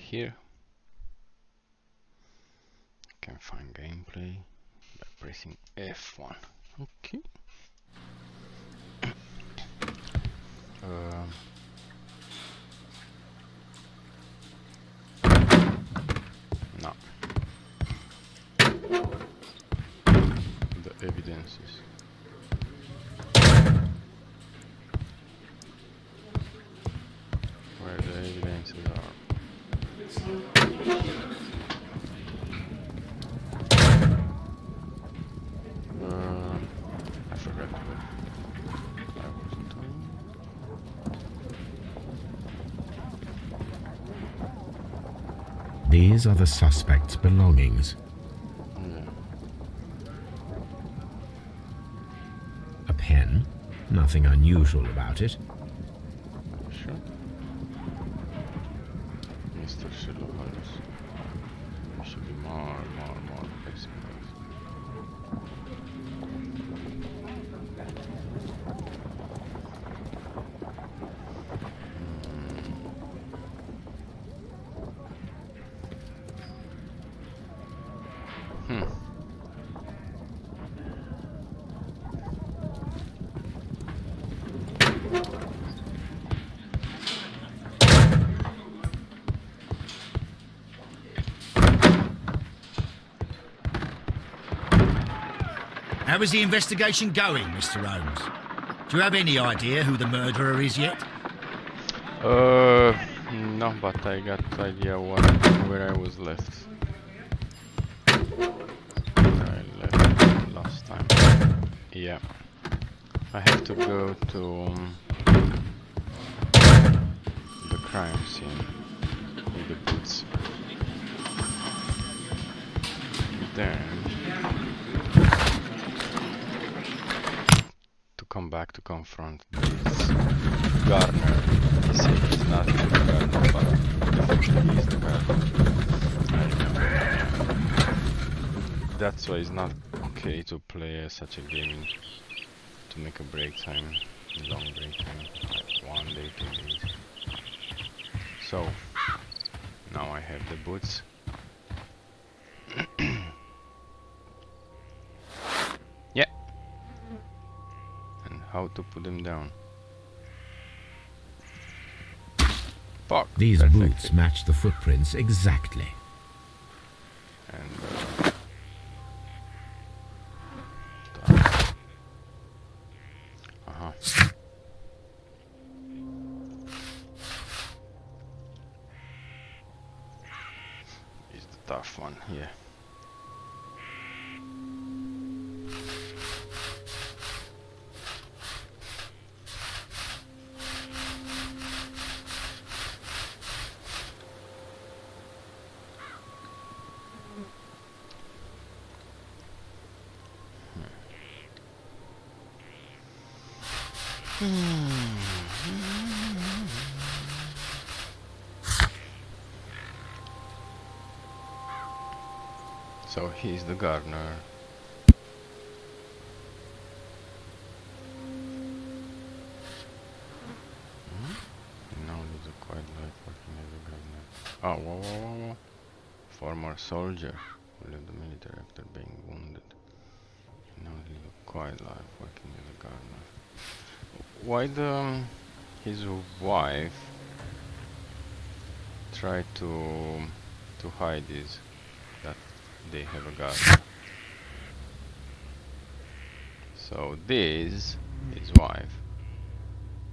here. Can find gameplay by pressing F1. Okay. Um, no. The evidences. Where the evidences are. I forgot what I was doing. These are the suspect's belongings. Yeah. A pen, nothing unusual about it. Sure. Mr. Sherlock Holmes. You should be more experienced. How is the investigation going, Mr. Holmes? Do you have any idea who the murderer is yet? No, but I got idea where I was left. I left last time. Yeah. I have to go to the crime scene with the boots. Then to come back to confront this Gardener. He said he's not the Gardener, but definitely he's the Gardener. I remember. That's why it's not okay to play such a game to make a break time, long break time, like 1 day, 2 days. So now I have the boots. Yeah. And how to put them down. Fuck. These Perfectly. boots match the footprints exactly. And it's the tough one, yeah. So he's the gardener. Now lives a quiet life working as a gardener. Oh, whoa. Former soldier who left the military after being wounded. Now lives a quiet life working as a gardener. Why his wife tried to hide this, that they have a gardener? So this is wife,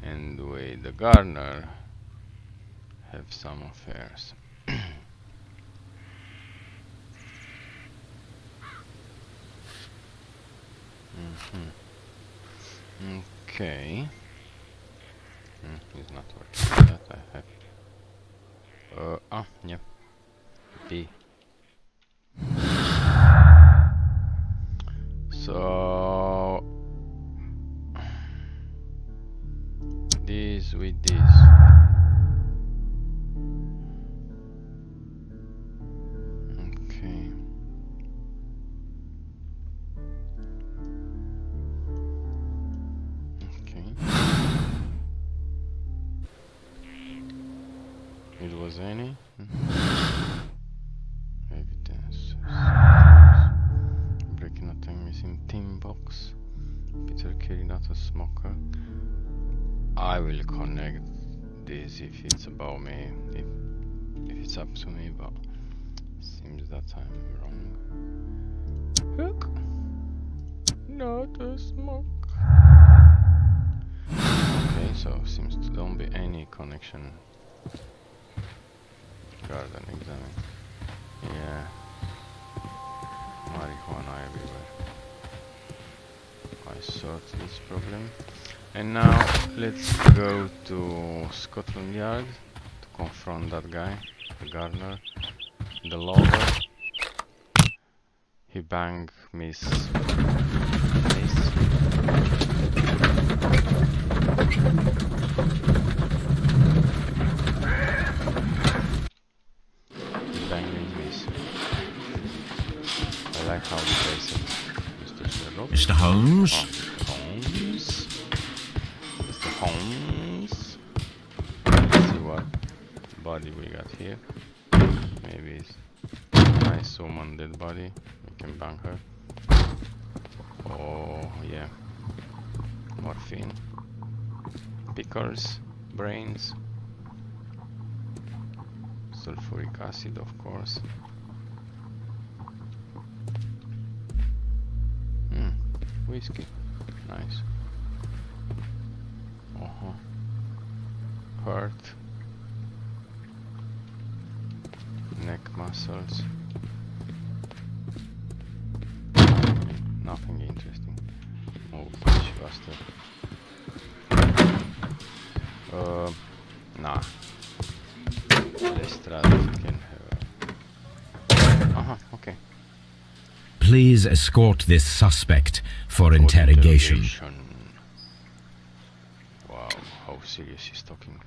and the gardener have some affairs. Okay. It's not working. That I have. Yeah. B. So this with this. Okay. It was any? listen. Evidence. Breaking a thing missing tin box. Peter Carey, not a smoker. I will connect this if it's about me. If it's up to me, but seems that I'm wrong. Hook. Not a smoke. Okay, so seems to don't be any connection. Garden examine. Yeah. Marijuana everywhere. I sort this problem. And now let's go to Scotland Yard to confront that guy, the gardener, the lover. He banged Miss. I like how he plays it. Mr. Sherlock. Mr. Holmes? Oh, Mr. Holmes. Mr. Holmes. Let's see what body we got here. Maybe it's a nice woman dead body. We can bang her. Oh yeah. Morphine. Pickles. Brains. Sulfuric acid, of course. Whiskey. Nice. Heart. Neck muscles. Nothing interesting. Oh, fish faster. Nah. Let's try if we can have okay. Please escort this suspect for interrogation. Wow, how serious he's talking.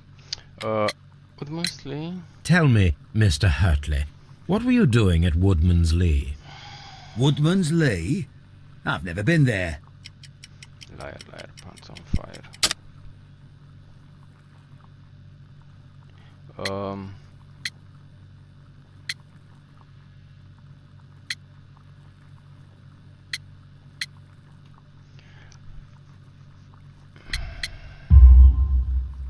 Woodman's Lee? Tell me, Mr. Hurtley, what were you doing at Woodman's Lee? Woodman's Lee? I've never been there. Liar, liar, pants on fire.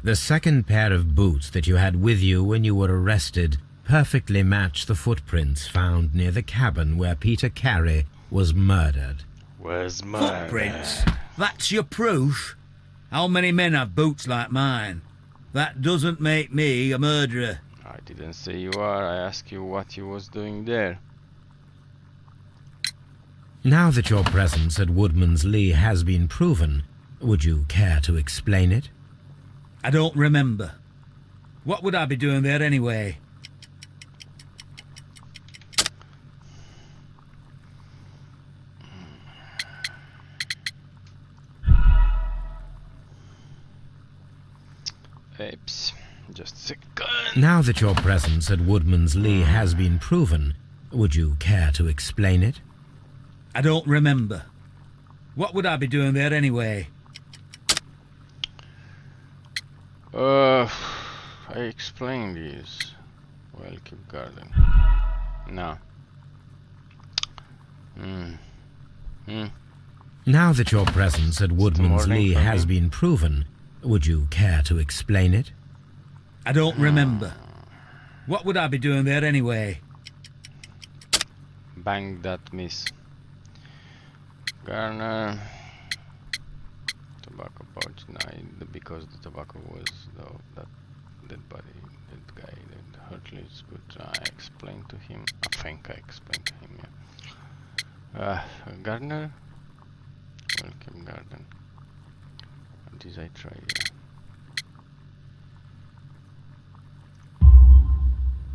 The second pair of boots that you had with you when you were arrested perfectly match the footprints found near the cabin where Peter Carey was murdered. Where's my Footprints? That's your proof? How many men have boots like mine? That doesn't make me a murderer. I didn't say you are. I asked you what you was doing there. Now that your presence at Woodman's Lee has been proven, would you care to explain it? I don't remember. What would I be doing there anyway? Oops, just a second. Now that your presence at Woodman's Lee has been proven, would you care to explain it? I don't remember. What would I be doing there anyway? I explained this. Welcome garden. No. Now that your presence at Woodman's morning Lee for has me. been proven, would you care to explain it? I don't remember. What would I be doing there anyway? Bang that miss. Garner. Tobacco pouch. Nah, because the tobacco was that dead body, dead guy, dead Hurtley's good. I explained to him. I think I explained to him. Yeah. Gardener. Welcome garden. What did I try? Yeah.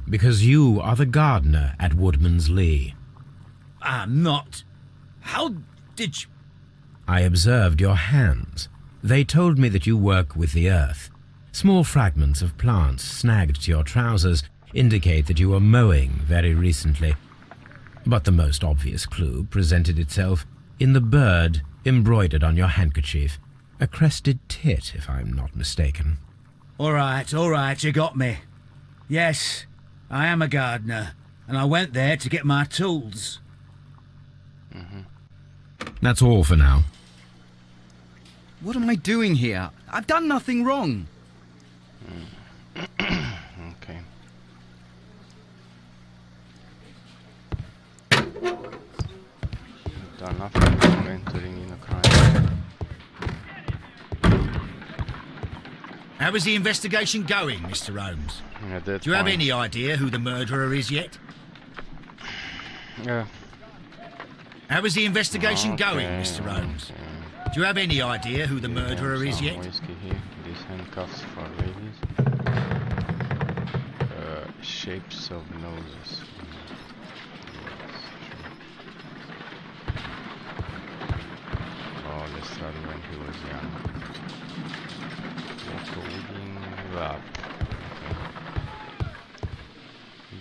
Because you are the gardener at Woodman's Lee. I'm not. How did you... I observed your hands. They told me that you work with the earth. Small fragments of plants snagged to your trousers indicate that you were mowing very recently. But the most obvious clue presented itself in the bird embroidered on your handkerchief. A crested tit, if I'm not mistaken. All right, you got me. Yes, I am a gardener, and I went there to get my tools. That's all for now. What am I doing here? I've done nothing wrong. Okay. You've done nothing wrong entering in a crime. How is the investigation going, Mr. Holmes? At that Do you have point- any idea who the murderer is yet? Yeah. How is the investigation going, Okay, Mr. Holmes? okay. Do you have any idea who the We have murderer is some yet? whiskey here. These handcuffs for ladies. Shapes of noses. Oh, let's start when he was young. Coding lab.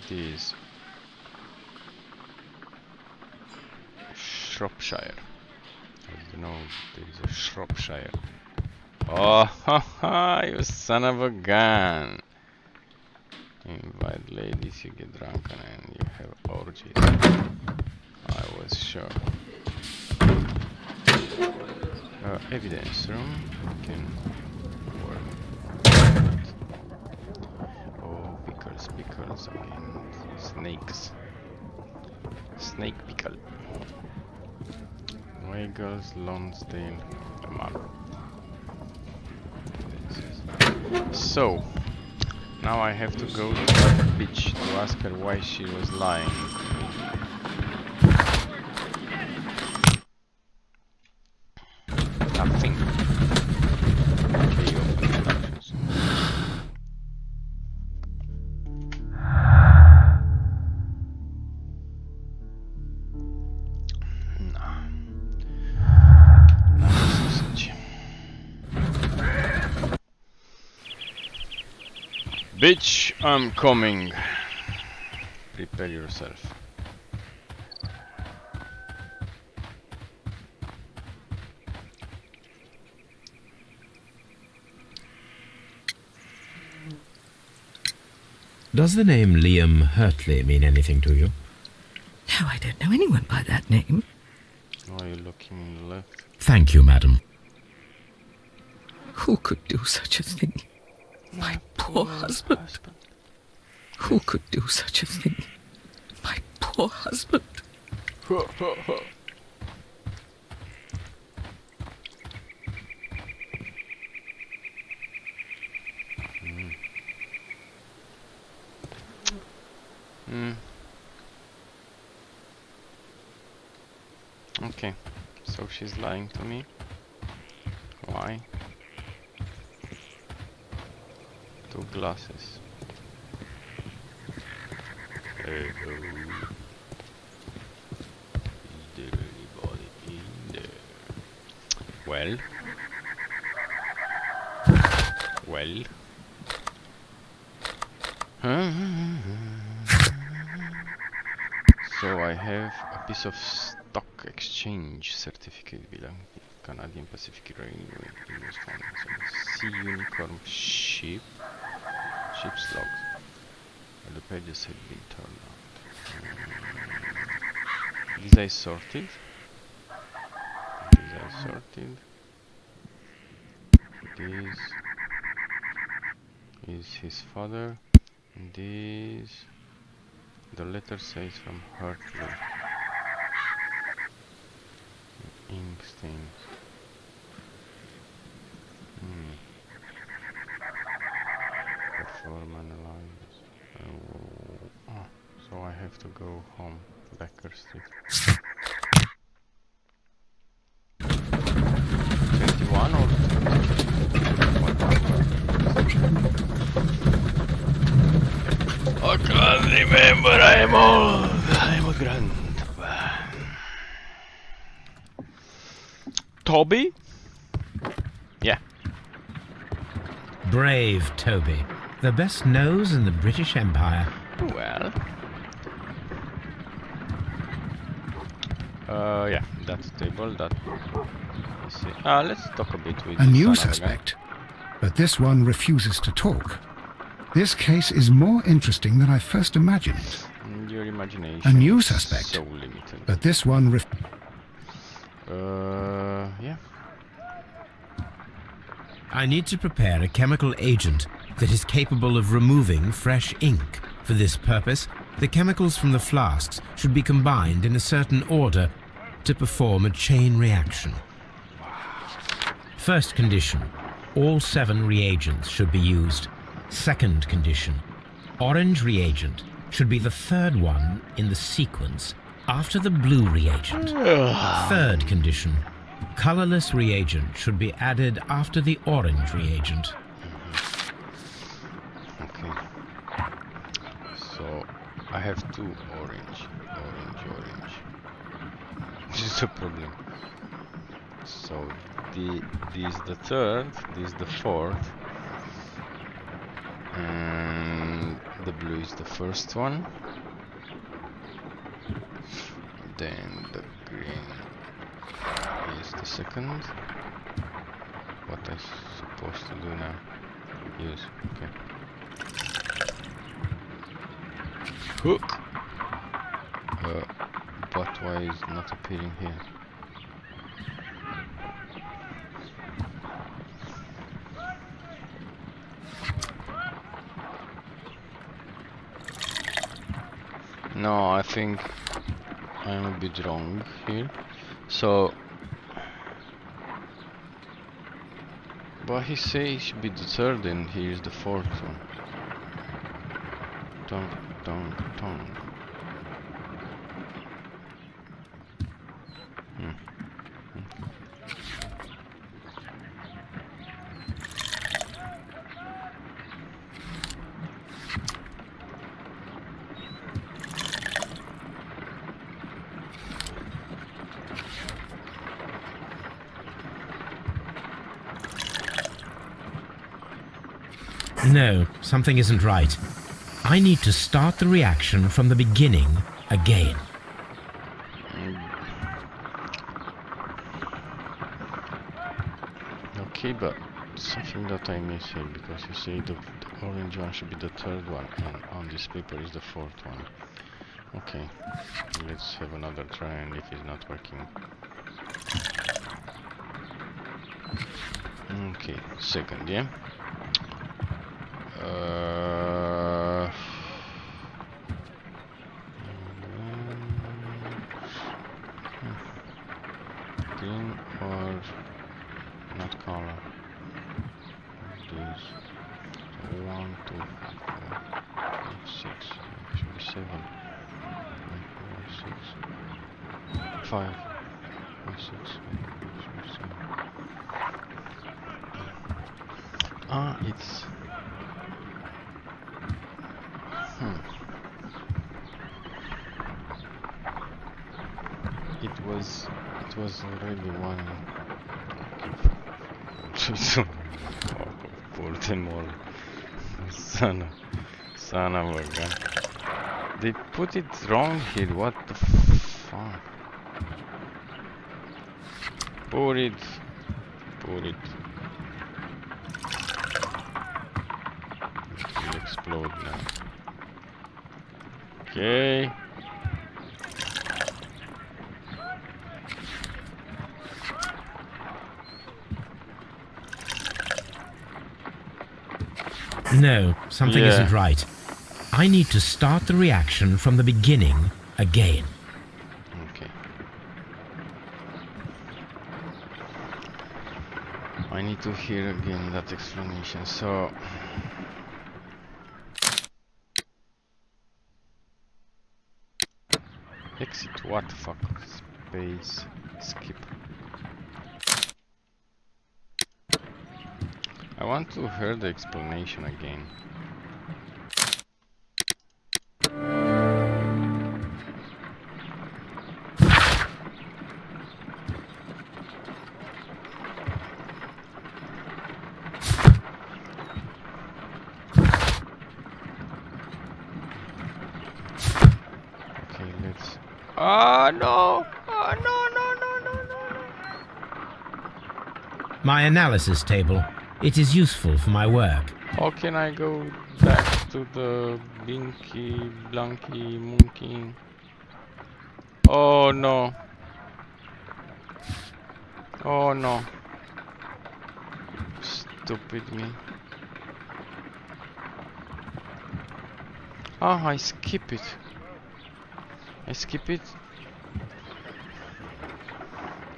These. Shropshire. I don't know, there is a Shropshire. Oh, haha, you son of a gun! Invite ladies, you get drunken and you have orgies. I was sure. Evidence room. We can work. Oh, pickles again. Snakes. Snake pickle. Wiggles, Lonsdale, a map. So, now I have to go to that bitch to ask her why she was lying. Nothing. Okay, open the options. Sausage. Bitch, I'm coming. Prepare yourself. Does the name Liam Hurtley mean anything to you? No, I don't know anyone by that name. Why are you looking in the left? Thank you, madam. Who could do such a thing? My poor husband. Who could do such a thing? My poor husband. Okay, so she's lying to me. Why? Two glasses. Hey, oh. Is there anybody in there? Well. Well. So I have a piece of stock exchange certificate belonging to Canadian Pacific Railway. It was found on some Sea Unicorn ship's logs. And the pages had been turned out. These I sorted. This is his father. This. The letter says from Hurtley. Ink stains. Perform analysis. Oh, so I have to go home. Baker Street. 21 or 20? I can't remember, I'm old. I'm a grandpa. Toby? Yeah. Brave Toby. The best nose in the British Empire. Well. Yeah, that's table, that... Let's see. Let's talk a bit with A new son of a gun. suspect, but this one refuses to talk. This case is more interesting than I first imagined. Your imagination. A new is suspect. So limited. But this one yeah. I need to prepare a chemical agent that is capable of removing fresh ink. For this purpose, the chemicals from the flasks should be combined in a certain order to perform a chain reaction. First condition, all 7 reagents should be used. Second condition, orange reagent should be the third one in the sequence after the blue reagent. Third condition, colorless reagent should be added after the orange reagent. Okay. So I have 2 orange. This is a problem. So this is the third, this is the fourth, and the blue is the first one. Then the green is the second. What I'm supposed to do now? Use, okay. Hook! But why is it not appearing here? No, I think I'm a bit wrong here. So, but he says it should be the third and here's the fourth one. Dong, dong, dong. No, something isn't right. I need to start the reaction from the beginning again. Okay, but something that I miss here, because you say the orange one should be the third one and on this paper is the fourth one. Okay, let's have another try, and if it's not working. Okay, second, yeah. Green or not color. These 1, 2, 4, 5, 6, should be 7, 6, 5, 6, 7. Ah, it's it was already one. Pour them all. Son of a gun. They put it wrong here. What the fuck? Pour it. It will explode now. Okay. No, something Yeah. isn't right. I need to start the reaction from the beginning again. Okay. I need to hear again that explanation. So exit, what the fuck? Space, skip. I want to hear the explanation again. Okay, let's... Ah, no! Ah, no. My analysis table. It is useful for my work. How can I go back to the Binky, Blanky, Monkey? Oh no. Oh no. Stupid me. Ah, I skip it. I skip it.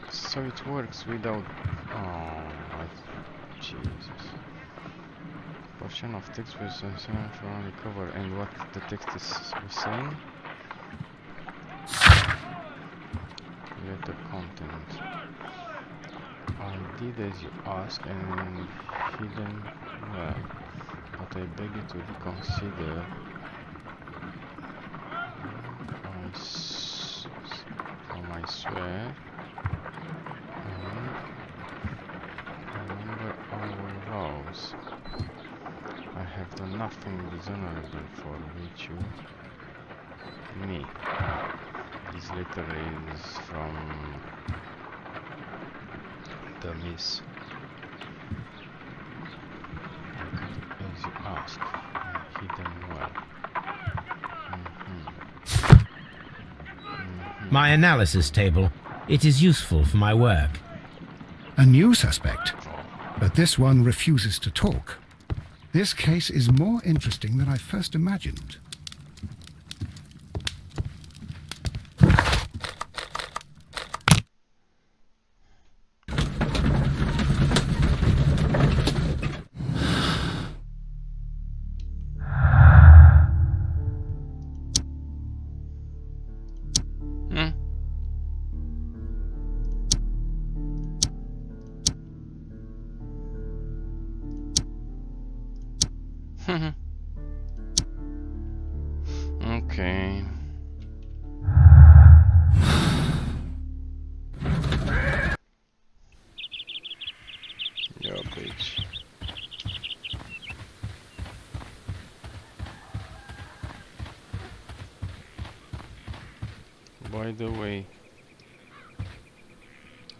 So it works without... Oh, Jesus. Portion of text was from the cover and what the text is saying. Letter content. I did as you asked and hidden well, but I beg you to reconsider. I swear. Remember our vows. I have done nothing dishonorable for which you... me. This letter is from... the Miss. As you asked, hidden well. My analysis table. It is useful for my work. A new suspect. But this one refuses to talk. This case is more interesting than I first imagined. Okay. Yeah, bitch. By the way.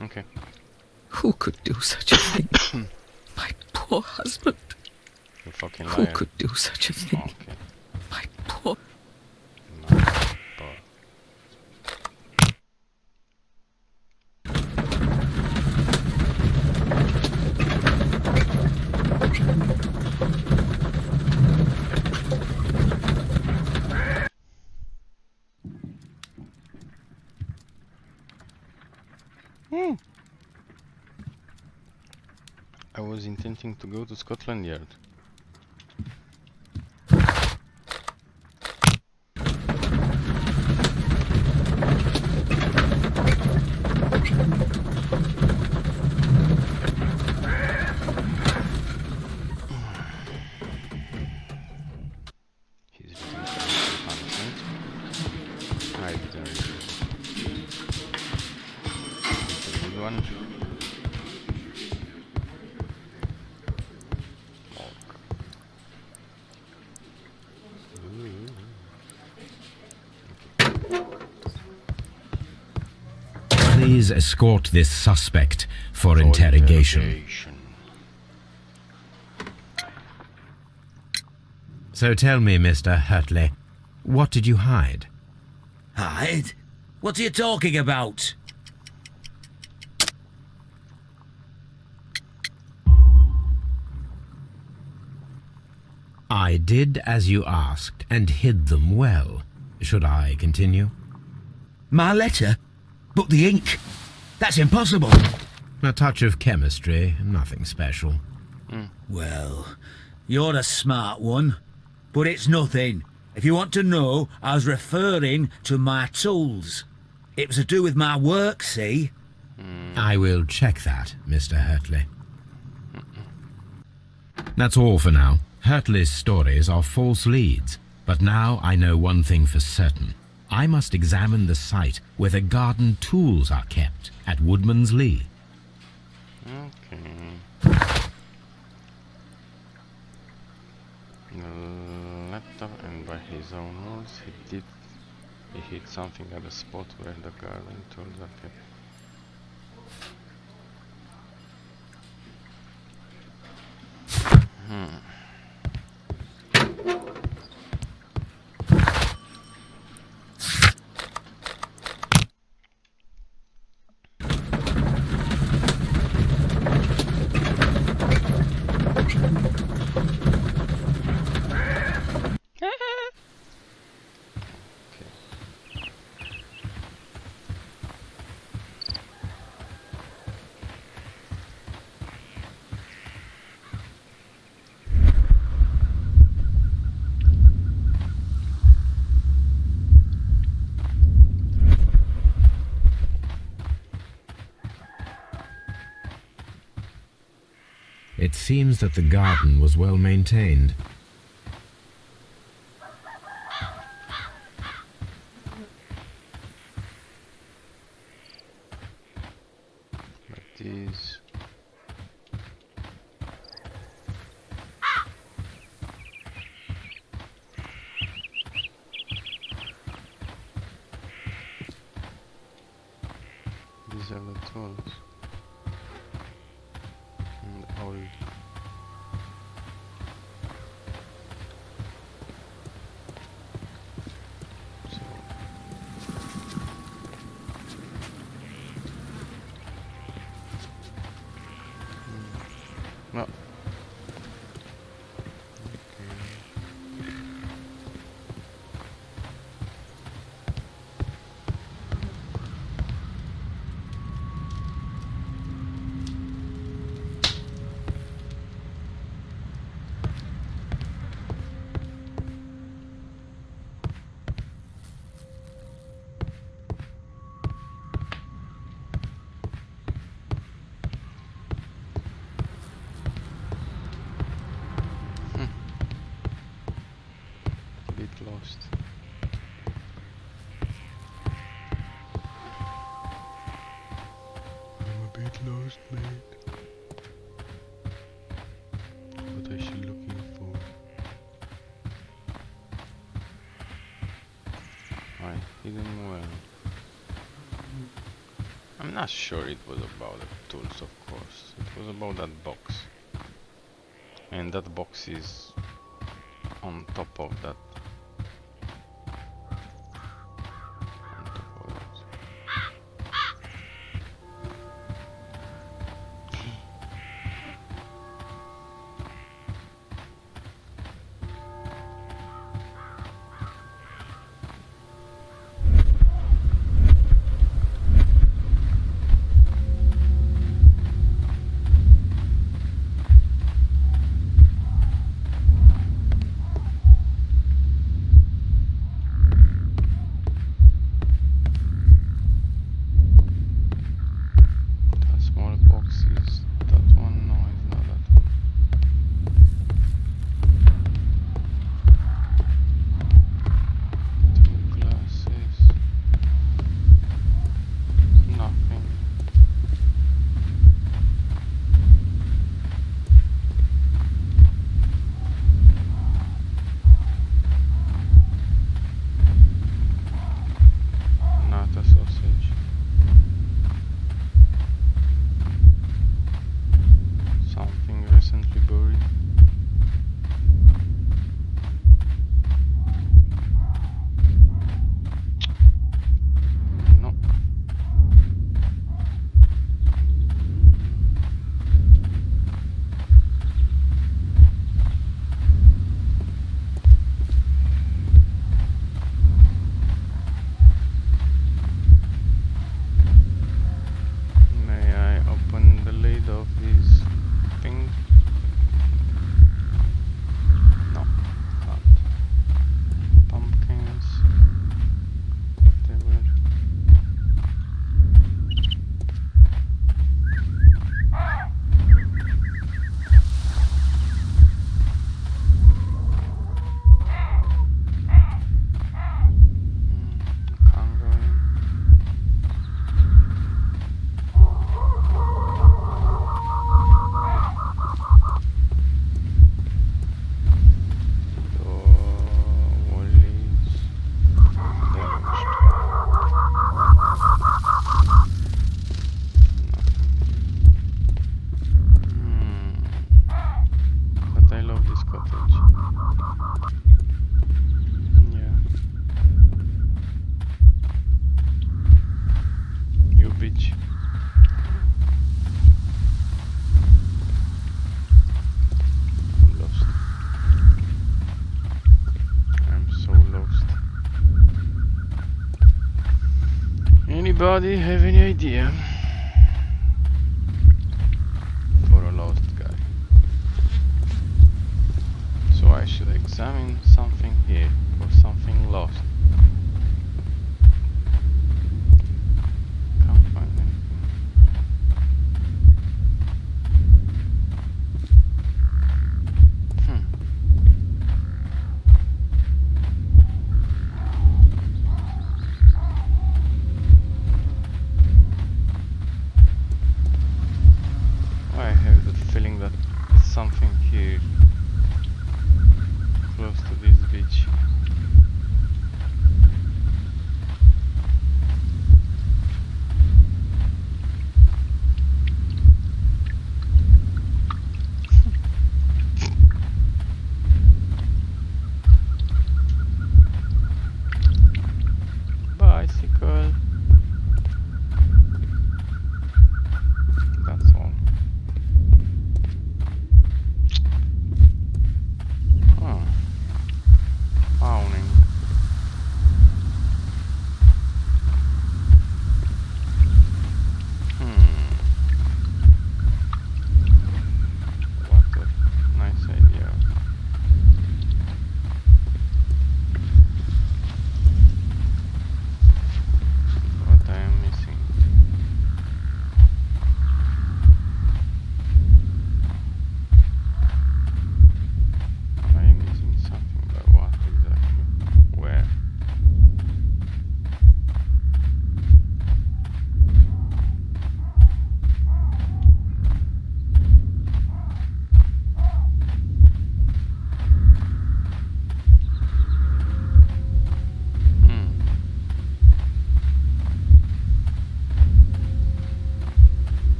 Okay. Who could do such a thing? My poor husband. You fucking Who liar. could do such a thing? Okay. My poor... Nice, but... I was intending to go to Scotland Yard. He's written punishment. I didn't read it. It's a good one. Please escort this suspect for interrogation. So tell me, Mr. Hurtley, what did you hide? Hide? What are you talking about? I did as you asked and hid them well. Should I continue? My letter? But the ink? That's impossible. A touch of chemistry, nothing special. Well, you're a smart one. But it's nothing. If you want to know, I was referring to my tools. It was to do with my work, see? I will check that, Mr. Hurtley. That's all for now. Hurtley's stories are false leads, but now I know one thing for certain. I must examine the site where the garden tools are kept at Woodman's Lee. Okay. Laptop, and by his own words, he hit something at the spot where the garden tools are kept. It seems that the garden was well maintained. Like these. These are the tools. And old. So no. Okay. Bit lost. I'm a bit lost, mate. What is she looking for? I hidden well. I'm not sure it was about the tools, of course. It was about that box. And that box is on top of that. On top of that. That small box is that one? No, it's not that one. Two glasses. Nothing. Not a sausage. Something recently buried. No. May I open the lid of this thing? No, not. Pumpkins. Whatever. Can't go in. Wall is damaged. But I love this cottage. Yeah. You bitch. I'm lost. I'm so lost. Anybody have any idea? For a lost guy. So I should examine something here for something lost. Can't find anything.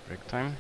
Break time.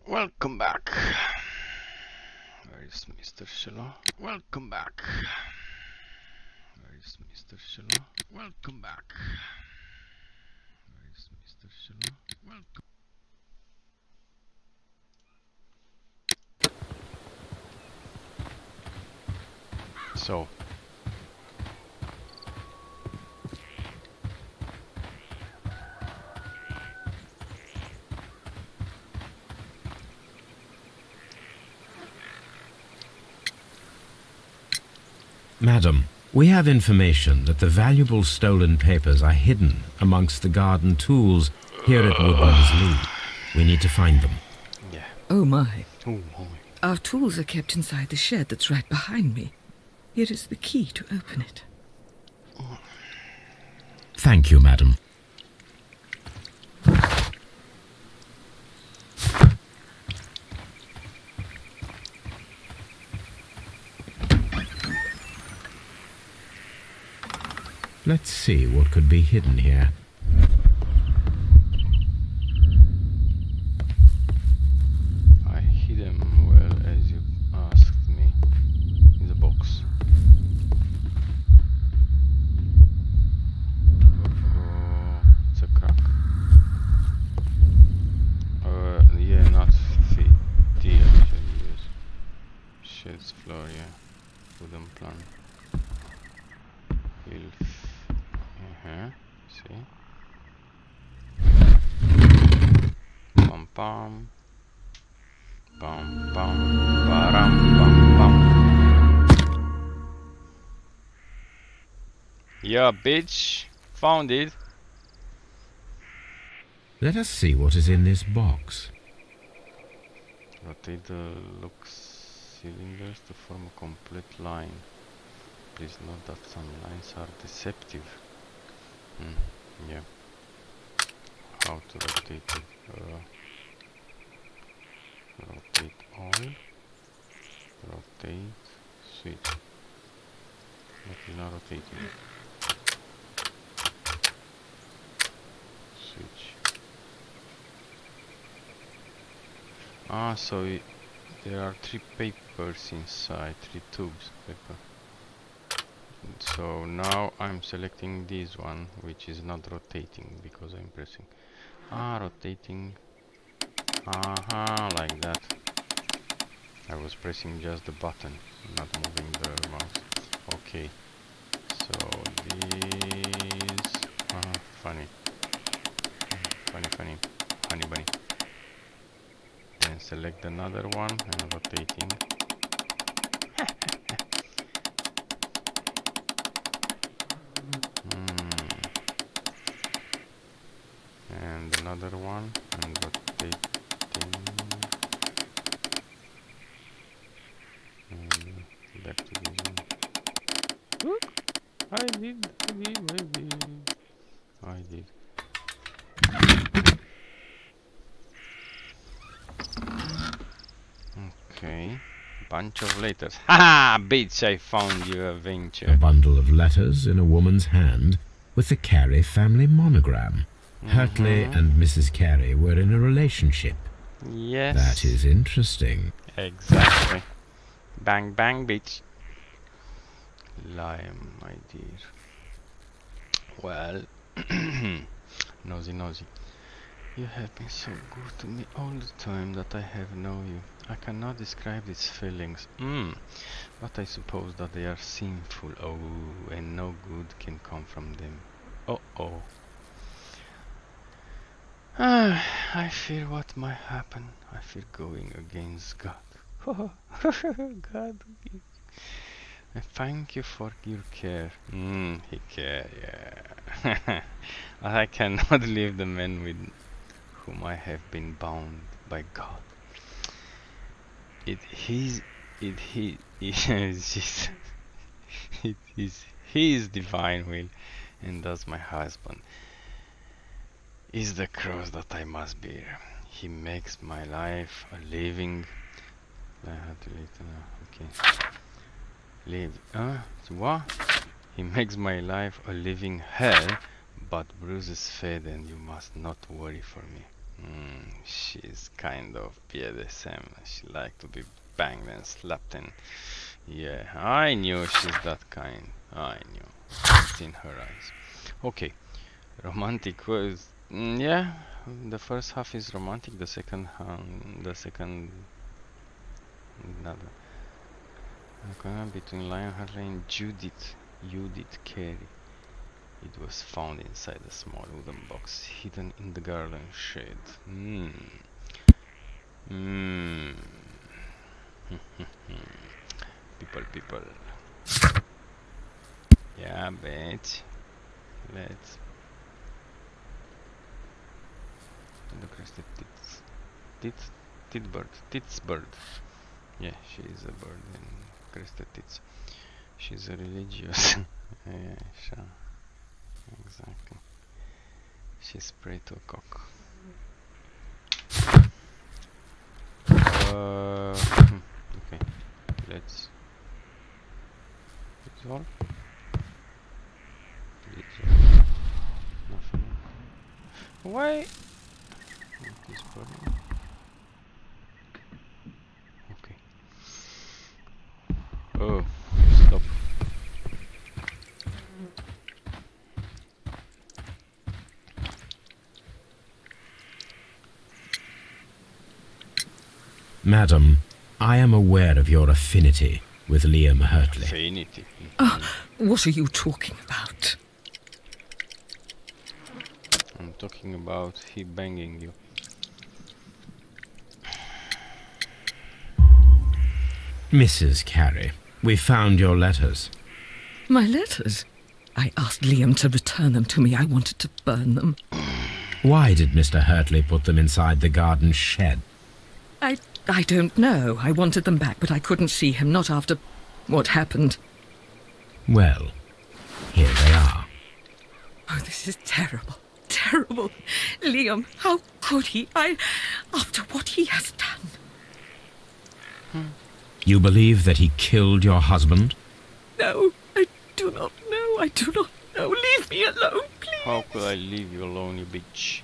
Welcome back. Where is Mr. Sherlock? Welcome back. Where is Mr. Sherlock? Welcome back. Where is Mr. Sherlock? Welcome. So. Madam, we have information that the valuable stolen papers are hidden amongst the garden tools here at Woodman's Lee. We need to find them. Yeah. Oh my. Oh my. Our tools are kept inside the shed that's right behind me. Here is the key to open it. Thank you, madam. Let's see what could be hidden here. I hid them well as you asked me in the box. It's a crack. Yeah, not feet. D actually, yes. Sheds floor, yeah. Wooden plank. See? Pam pam. Pam pam. Bam, bam, bam. Yeah, bitch. Found it. Let us see what is in this box. Rotate the lock cylinders to form a complete line. Please note that some lines are deceptive. Yeah. How to rotate it? Rotate on. Rotate. Switch. But it's not rotating. Switch. Ah, so there are 3 papers inside, 3 tubes paper. So now I'm selecting this one, which is not rotating because I'm pressing. Rotating. Like that. I was pressing just the button, not moving the mouse. Okay. So this. Funny. Funny. Honey bunny. Then select another one and rotating. And another one and rotating. And back to this one. Look! I did. Okay. Bunch of letters. Haha! Bitch, I found you a A venture. bundle of letters in a woman's hand with the Carey family monogram. Hurtley and Mrs. Carey were in a relationship. Yes. That is interesting. Exactly. Bang bang, bitch. Lime, my dear. Well, nosy. You have been so good to me all the time that I have known you. I cannot describe these feelings. But I suppose that they are sinful. Oh, and no good can come from them. Oh. I fear what might happen. I fear going against God. God. I thank you for your care. He care, yeah. I cannot leave the man with whom I have been bound by God. It is his divine will, and thus my husband is the cross that I must bear. He makes my life a living. I had to okay. Live. What? He makes my life a living hell, but bruises fed, and you must not worry for me. She's kind of BDSM. She like to be banged and slapped, and yeah, I knew she's that kind. I knew. It's in her eyes. Okay, romantic was yeah. The first half is romantic. The second another. Between Lionheart and Judith Carey. It was found inside a small wooden box hidden in the garden shed. People. Yeah, bitch. Let's the crested tits bird. Yeah, she is a bird and crested tits. She's a religious. Yeah, sure. Exactly. She's prey to a cock. Okay. Let's. It's all. Nothing. Why? This burning. Okay. Oh, stop. Madam, I am aware of your affinity with Liam Hurtley. Affinity. What are you talking about? I'm talking about he banging you. Mrs. Carey, we found your letters. My letters? I asked Liam to return them to me. I wanted to burn them. Why did Mr. Hurtley put them inside the garden shed? I don't know. I wanted them back, but I couldn't see him, not after what happened. Well, here they are. Oh, this is terrible. Terrible. Liam, how could he? After what he has done. You believe that he killed your husband? No, I do not know. I do not know. Leave me alone, please. How could I leave you alone, you bitch?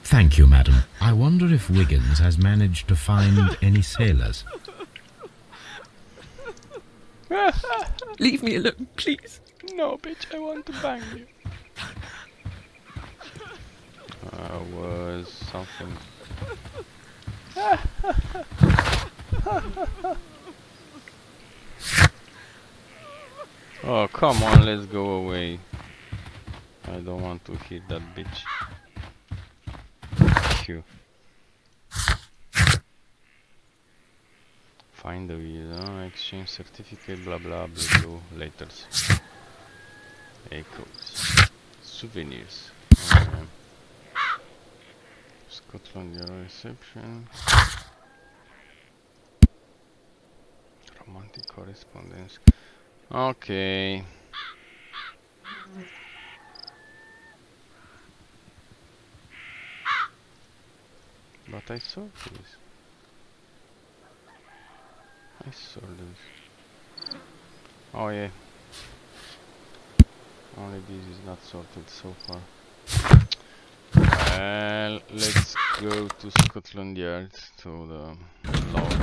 Thank you, madam. I wonder if Wiggins has managed to find any sailors. Leave me alone, please. No, bitch, I want to bang you. Was something. Oh, come on, let's go away. I don't want to hit that bitch. Phew. Find the visa, exchange certificate, blah blah blah blah. Letters. Echoes. Souvenirs. Scotland Yard reception. Romantic correspondence. Okay. But I saw this. I saw this. Oh yeah. Only this is not sorted so far. Well, let's go to Scotland Yard to the log.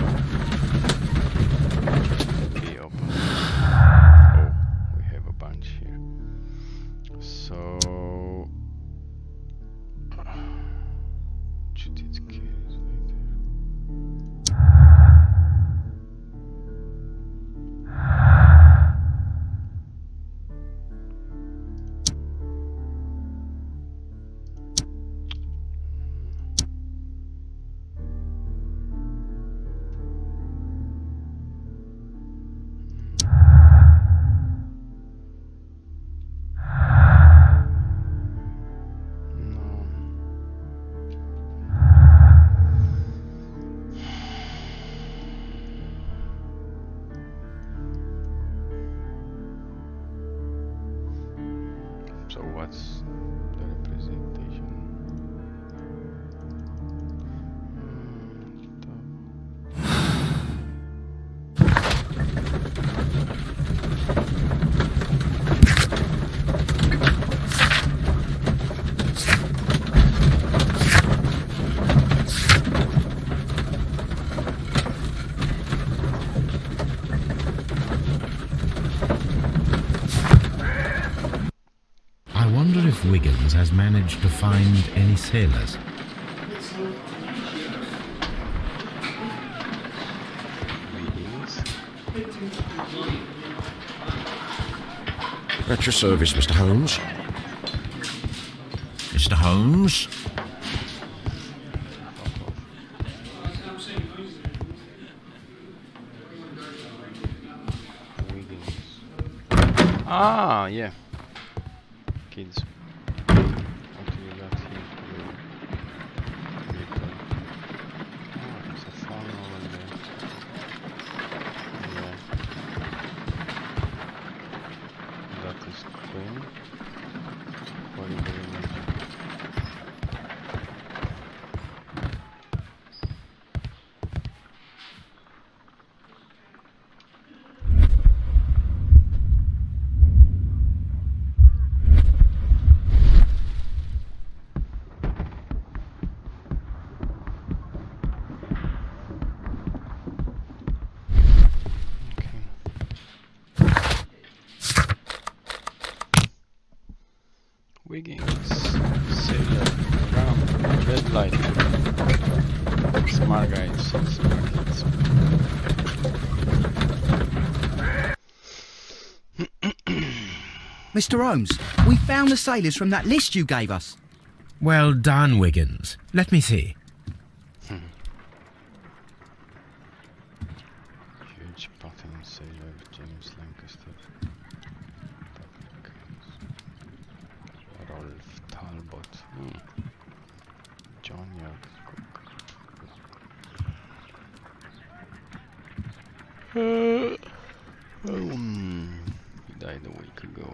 Be open. Oh, we have a bunch here. So Judith Carey's later. So what's the representation? I wonder if Wiggins has managed to find any sailors. At your service, Mr. Holmes. Mr. Holmes? Wiggins. Ah, yeah. Kids. What do you got here? Vehicle. Oh, there's a phone over there. Yeah. That is Queen. What do you mean? Wiggins, sailor, ram, red light, smart guys, smart kids. Mr. Holmes, we found the sailors from that list you gave us. Well done, Wiggins. Let me see. Huge sailor James Lancaster. Rolf Talbot. John York Cook. He died a week ago.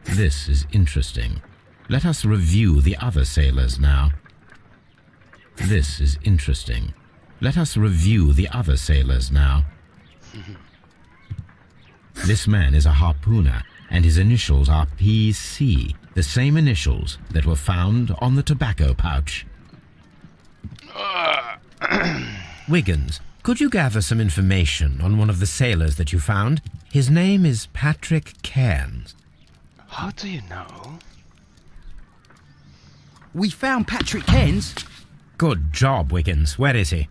This is interesting. Let us review the other sailors now. This is interesting. Let us review the other sailors now. This man is a harpooner, and his initials are PC, the same initials that were found on the tobacco pouch. Wiggins, could you gather some information on one of the sailors that you found? His name is Patrick Cairns. How do you know? We found Patrick Cairns. Good job, Wiggins. Where is he?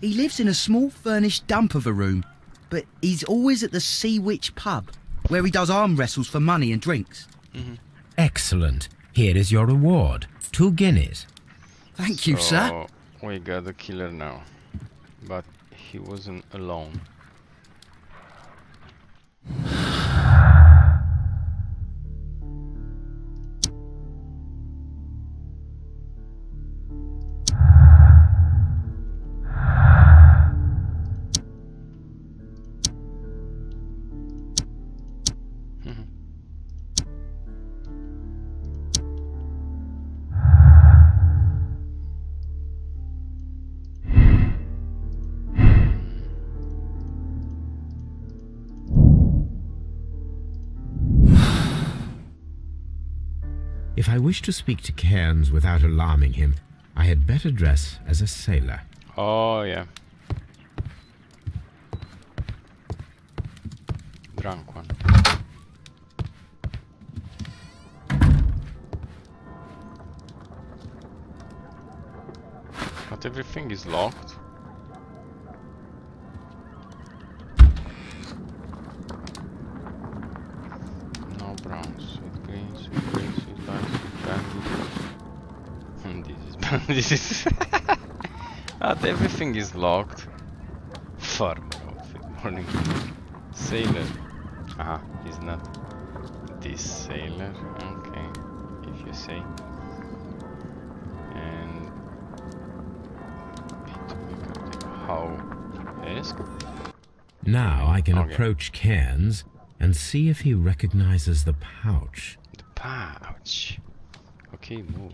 He lives in a small furnished dump of a room, but he's always at the Sea Witch pub, where he does arm wrestles for money and drinks. Excellent. Here is your reward. 2 guineas. Thank you, sir. We got a killer now, but he wasn't alone. If I wish to speak to Cairns without alarming him, I had better dress as a sailor. Oh yeah. Drunk one. But everything is locked. No brown, sweet green, sweet green, sweet black, sweet brandy. This is but everything is locked. Farmer outfit, morning. Sailor. Aha, he's not this sailor. Okay, if you say. And how is? Now I can Okay. approach Cairns and see if he recognizes the pouch. The pouch. Okay, move.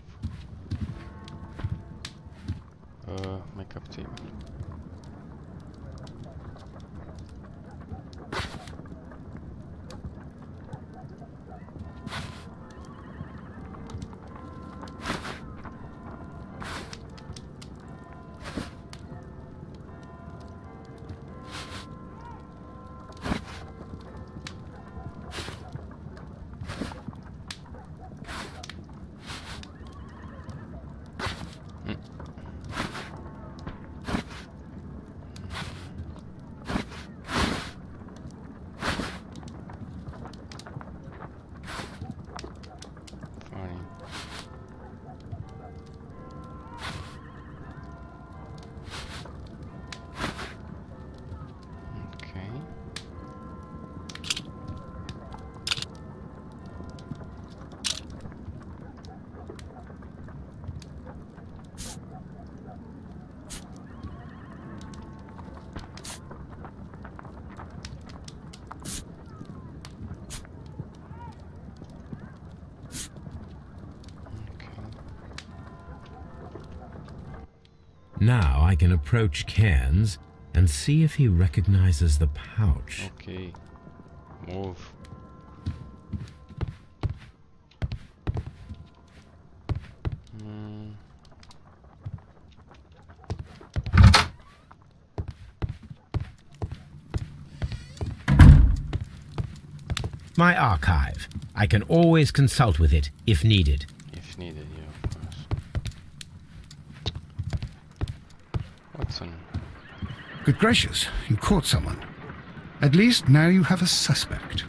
Makeup table. Fine. Okay. Now I can approach Cairns and see if he recognizes the pouch. Okay. Move. My archive. I can always consult with it if needed. If needed, yeah, of course. Watson. Good gracious, you caught someone. At least now you have a suspect.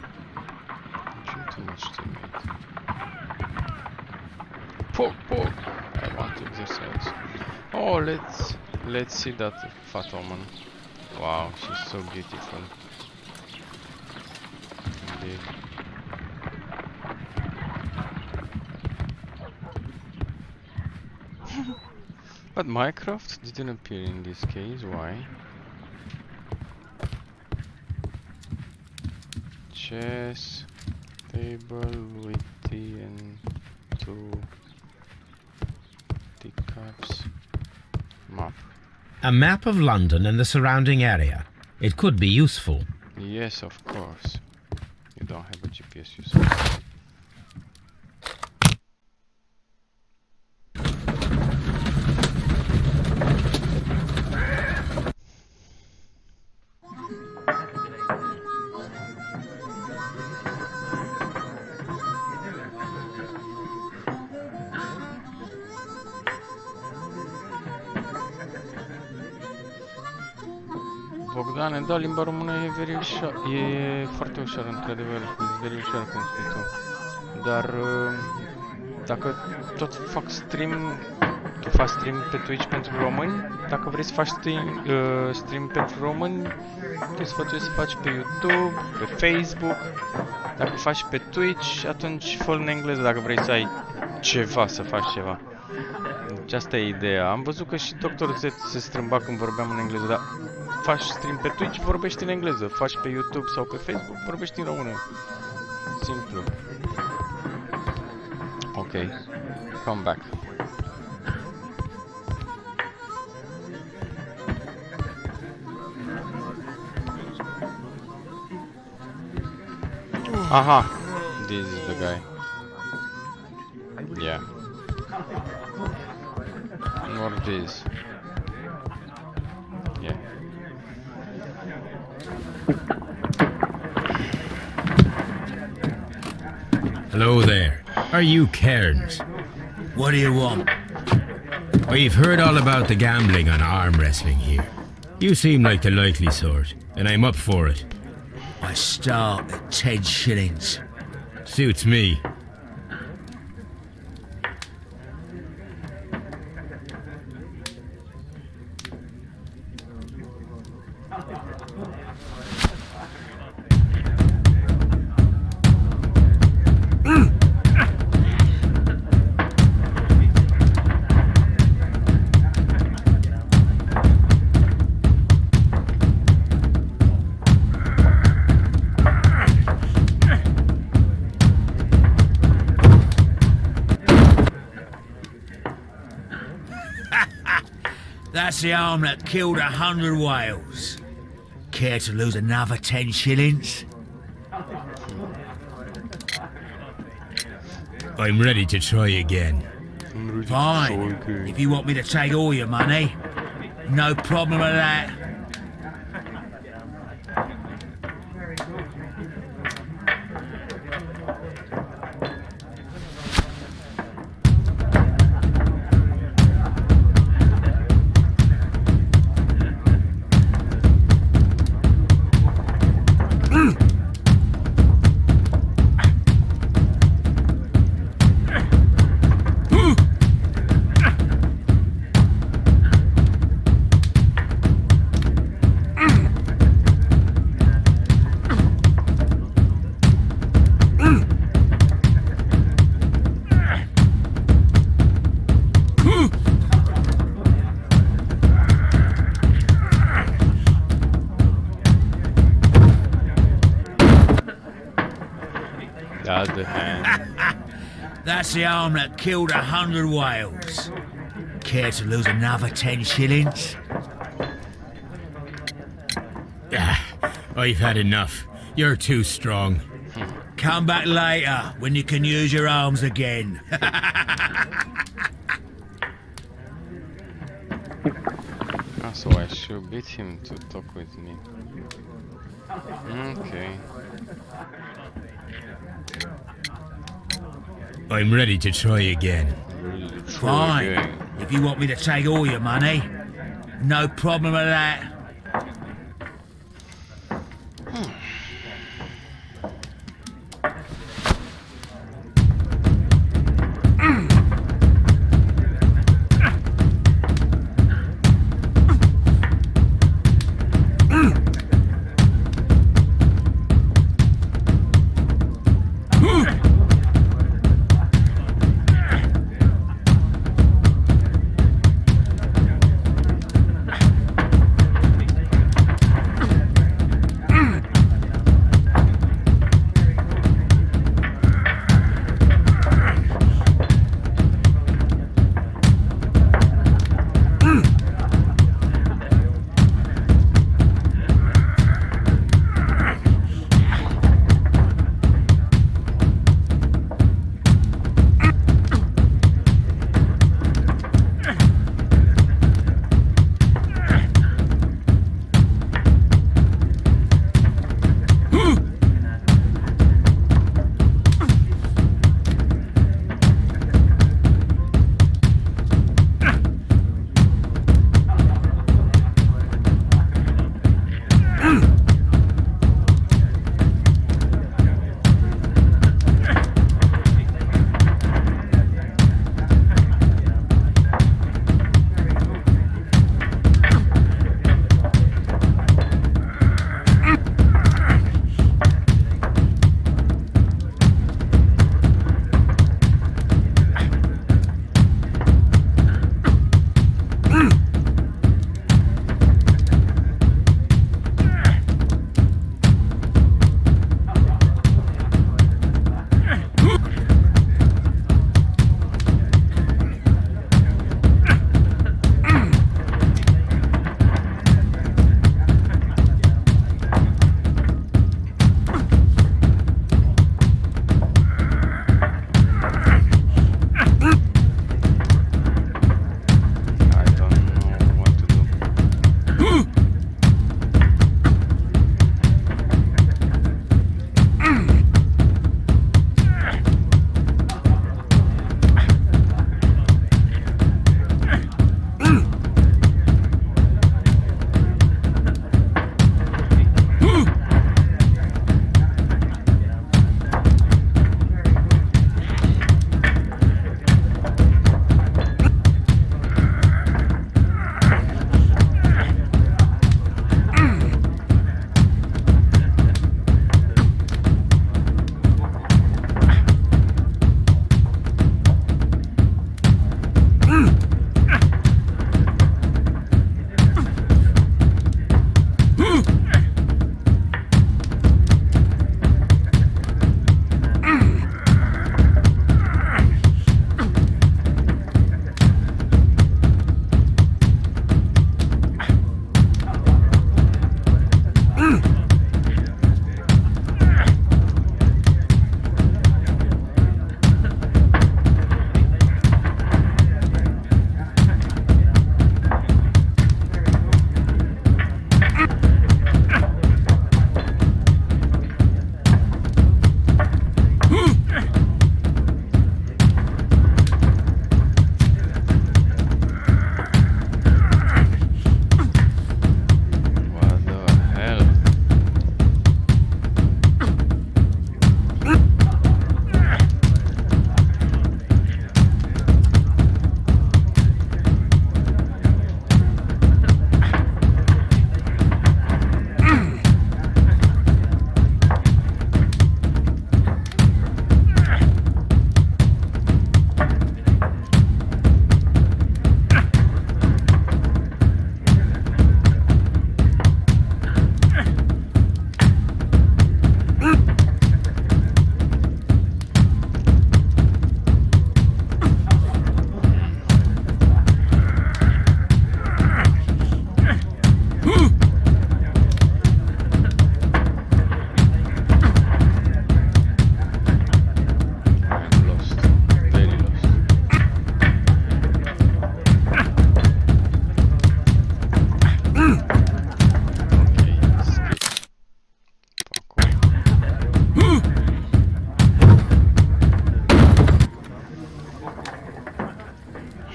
Drink too much to Poke, poke. I want to exercise. Oh, let's see that fat woman. Wow, she's so beautiful. Indeed. But Minecraft didn't appear in this case. Why? Chess table with tea and 2 teacups. Map. A map of London and the surrounding area. It could be useful. Yes, of course. You don't have a GPS, you said. Bogdane, da, limba română e very ușor, e foarte ușor, într-adevăr, e very ușor, cum spui tu. Dar, dacă tot fac stream, tu faci stream pe Twitch pentru români, dacă vrei să faci stream pentru români, te sfătuiesc să faci pe YouTube, pe Facebook. Dacă faci pe Twitch, atunci fă în engleză, dacă vrei să ai ceva, să faci ceva. Deci asta e ideea. Am văzut că și Dr. Z se strâmba când vorbeam în engleză, dar faci stream pe Twitch, vorbești în engleză. Faci pe YouTube sau pe Facebook, vorbești în română. Simplu. Ok. Come back. Aha. This is the guy. Yeah. Or this. Yeah. Hello there. Are you Cairns? What do you want? We've heard all about the gambling on arm wrestling here. You seem like the likely sort, and I'm up for it. I start at 10 shillings. Suits me. That's the arm that killed 100 whales. Care to lose another 10 shillings? I'm ready to try again. Fine. If you want me to take all your money, no problem with that. That's the hand. That's the arm that killed 100 whales. Care to lose another 10 shillings? I've had enough. You're too strong. Come back later when you can use your arms again. So I should beat him to talk with me. Okay. I'm ready to try again. Fine. If you want me to take all your money, no problem with that.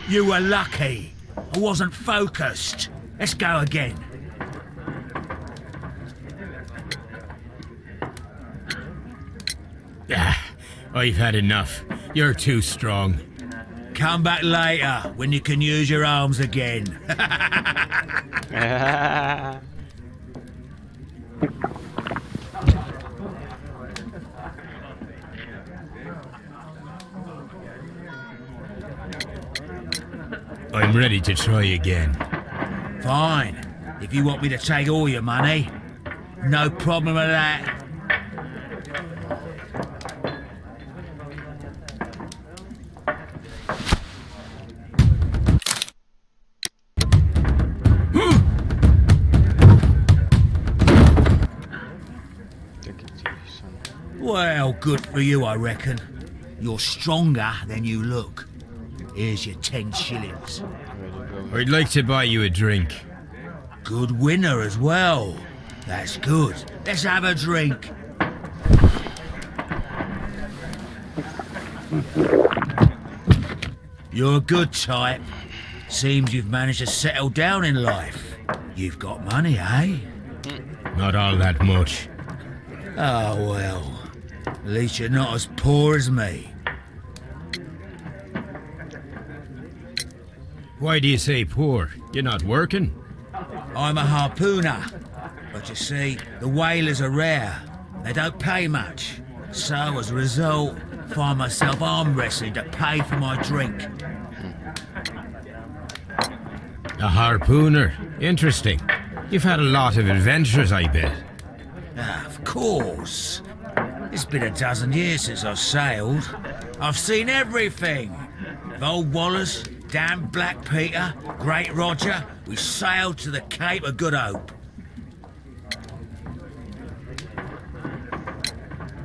You were lucky. I wasn't focused. Let's go again. I've had enough. You're too strong. Come back later when you can use your arms again. I'm ready to try again. Fine. If you want me to take all your money, no problem with that. Take it easy, son. Well, good for you, I reckon. You're stronger than you look. Here's your 10 shillings. Where you go? I'd like to buy you a drink. Good winner as well. That's good. Let's have a drink. You're a good type. Seems you've managed to settle down in life. You've got money, eh? Not all that much. Oh, well. At least you're not as poor as me. Why do you say poor? You're not working? I'm a harpooner. But you see, the whalers are rare. They don't pay much. So, as a result, find myself arm wrestling to pay for my drink. A harpooner. Interesting. You've had a lot of adventures, I bet. Of course. It's been a dozen years since I've sailed. I've seen everything. With Old Wallace, damn Black Peter, Great Roger, we sailed to the Cape of Good Hope.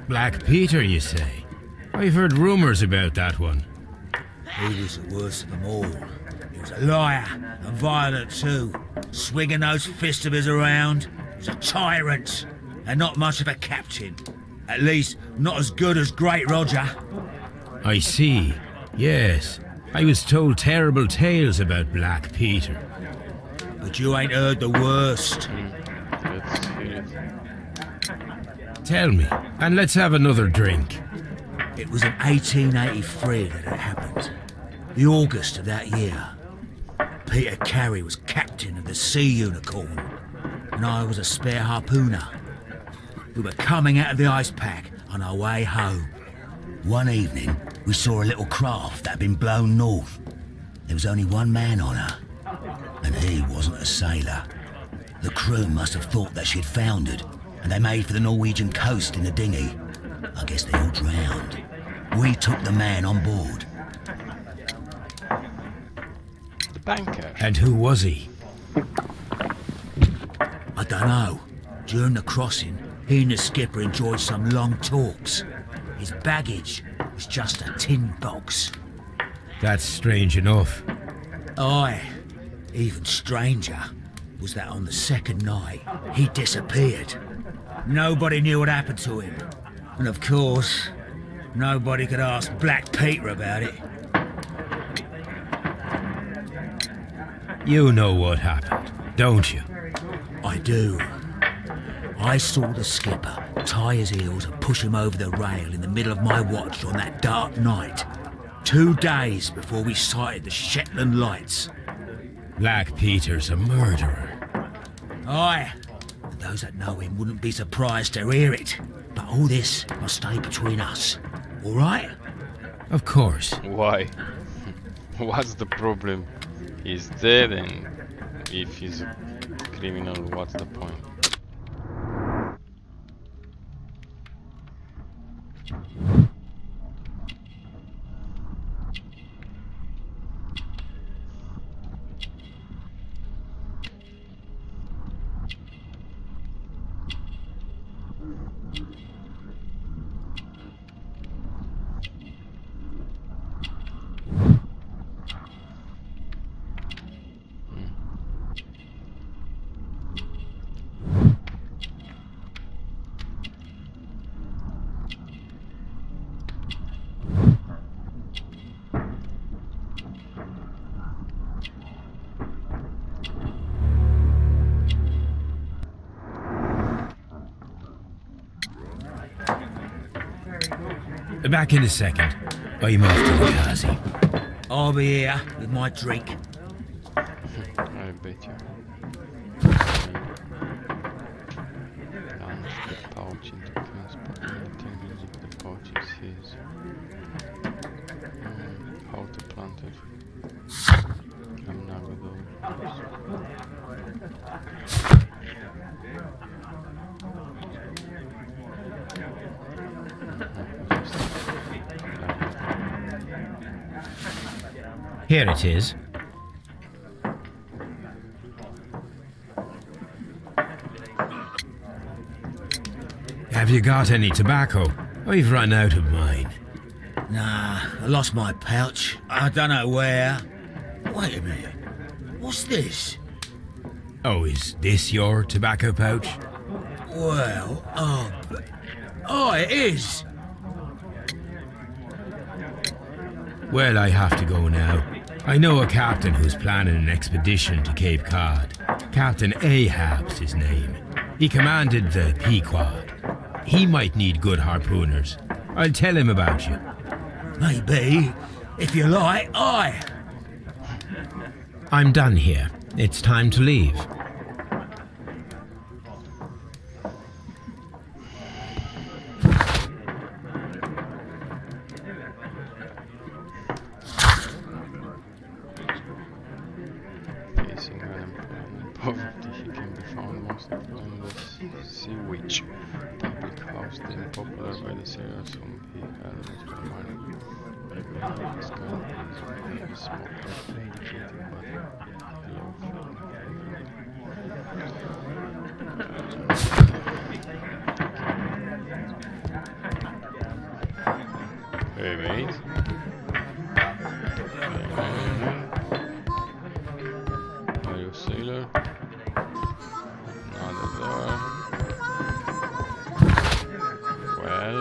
Black Peter, you say? I've heard rumours about that one. He was the worst of them all. He was a liar and violent too, swinging those fists of his around. He was a tyrant and not much of a captain. At least, not as good as Great Roger. I see. Yes. I was told terrible tales about Black Peter. But you ain't heard the worst. Let's hear it. Tell me, and let's have another drink. It was in 1883 that it happened. The August of that year. Peter Carey was captain of the Sea Unicorn, and I was a spare harpooner. We were coming out of the ice pack on our way home. One evening, we saw a little craft that had been blown north. There was only one man on her, and he wasn't a sailor. The crew must have thought that she'd foundered, and they made for the Norwegian coast in a dinghy. I guess they all drowned. We took the man on board. The banker. And who was he? I don't know. During the crossing, he and the skipper enjoyed some long talks. His baggage was just a tin box. That's strange enough. Aye, even stranger was that on the second night, he disappeared. Nobody knew what happened to him. And of course, nobody could ask Black Peter about it. You know what happened, don't you? I do. I saw the skipper tie his heels and push him over the rail in the middle of my watch on that dark night. 2 days before we sighted the Shetland lights. Black Peter's a murderer. Aye. And those that know him wouldn't be surprised to hear it. But all this must stay between us. All right? Of course. Why? What's the problem? He's dead, and if he's a criminal, what's the point? Back in a second. I'm off to the Kazi. I'll be here with my drink. I bet you. Launch the pouch into transport and technology the pouch is his. How to plant it. I'm not with Here it is. Have you got any tobacco? I've run out of mine. Nah, I lost my pouch. I don't know where. Wait a minute. What's this? Oh, is this your tobacco pouch? Well, oh, it is. Well, I have to go now. I know a captain who's planning an expedition to Cape Cod. Captain Ahab's his name. He commanded the Pequod. He might need good harpooners. I'll tell him about you. Maybe. If you like, aye. I'm done here. It's time to leave. facing unemployment poverty, he can be found most often in the Sea Witch public house, then popular by the sailors whom he handles for money. Maybe this kind is small educated, but hello. Hey mate. Are you a sailor? Not at all. Well.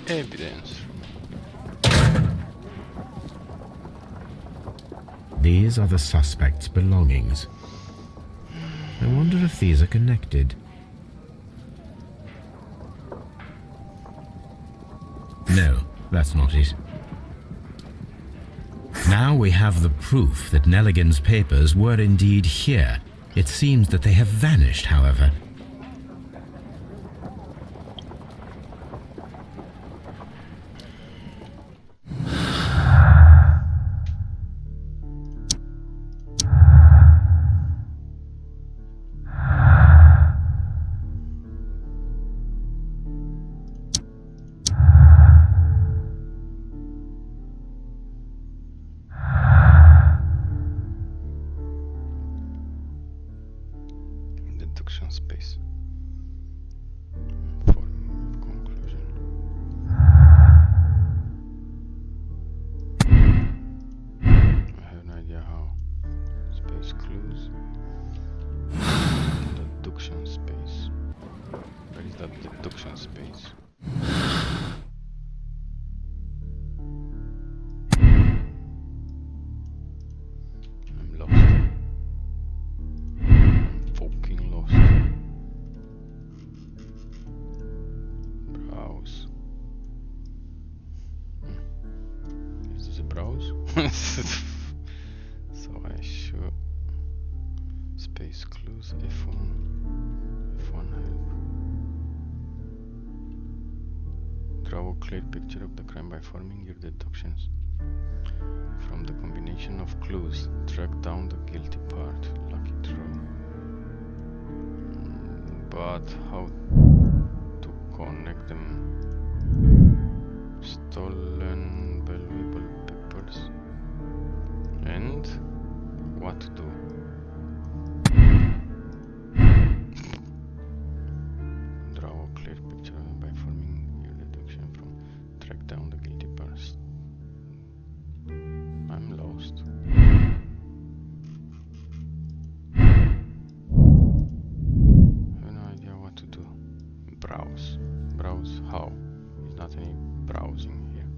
Evidence. These are the suspect's belongings. I wonder if these are connected. No, that's not it. Now we have the proof that Nelligan's papers were indeed here. It seems that they have vanished, however. Deduction space. Form of conclusion. I have no idea how. Space clues. Deduction space. Where is that deduction space? I'm lost. Fucking lost. Browse. Is this a browser? So I should space clues F1 help. Draw a clear picture of the crime by forming your deductions from the combination of clues. Track down the guilty part. Lucky draw. But how to connect them? Stolen valuable papers. And what to do? Draw a clear picture by forming your deduction from track down the guilty parts. I'm lost. I have no idea what to do. Browse. Browse how? There's not any browsing here.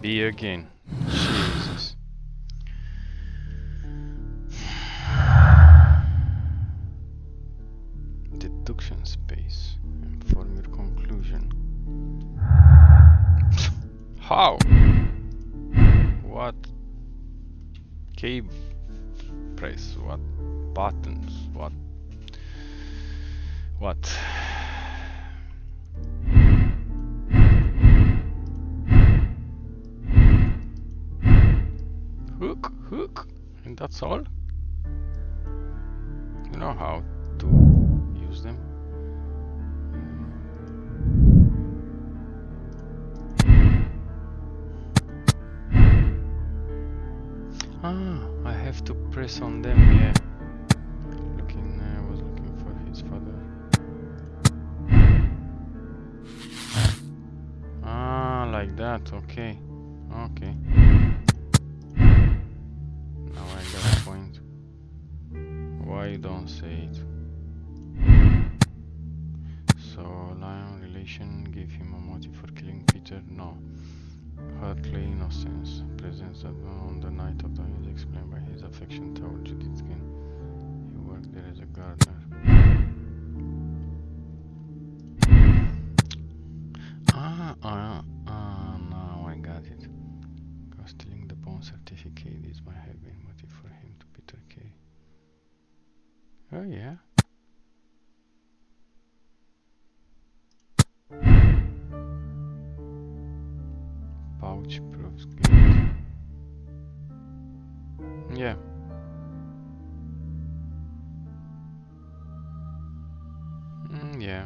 B again. Jesus. Deduction space. And form your conclusion. How? What? Key press? What buttons? What? What? Hook, and that's all. You know how to use them. I have to press on them. Yeah. I was looking for his father. Like that. Okay. Okay. Now I got a point. Why you don't say it? So Lion relation gave him a motive for killing Peter? No. Hurtly innocence. Presence on the night of the is explained by his affection toward Judith Skin. He worked there as a gardener. Now I got it. Because stealing the bone certificate is my have been motive for him to Peter K. Oh yeah. Pouch proves guilt. Yeah. Yeah.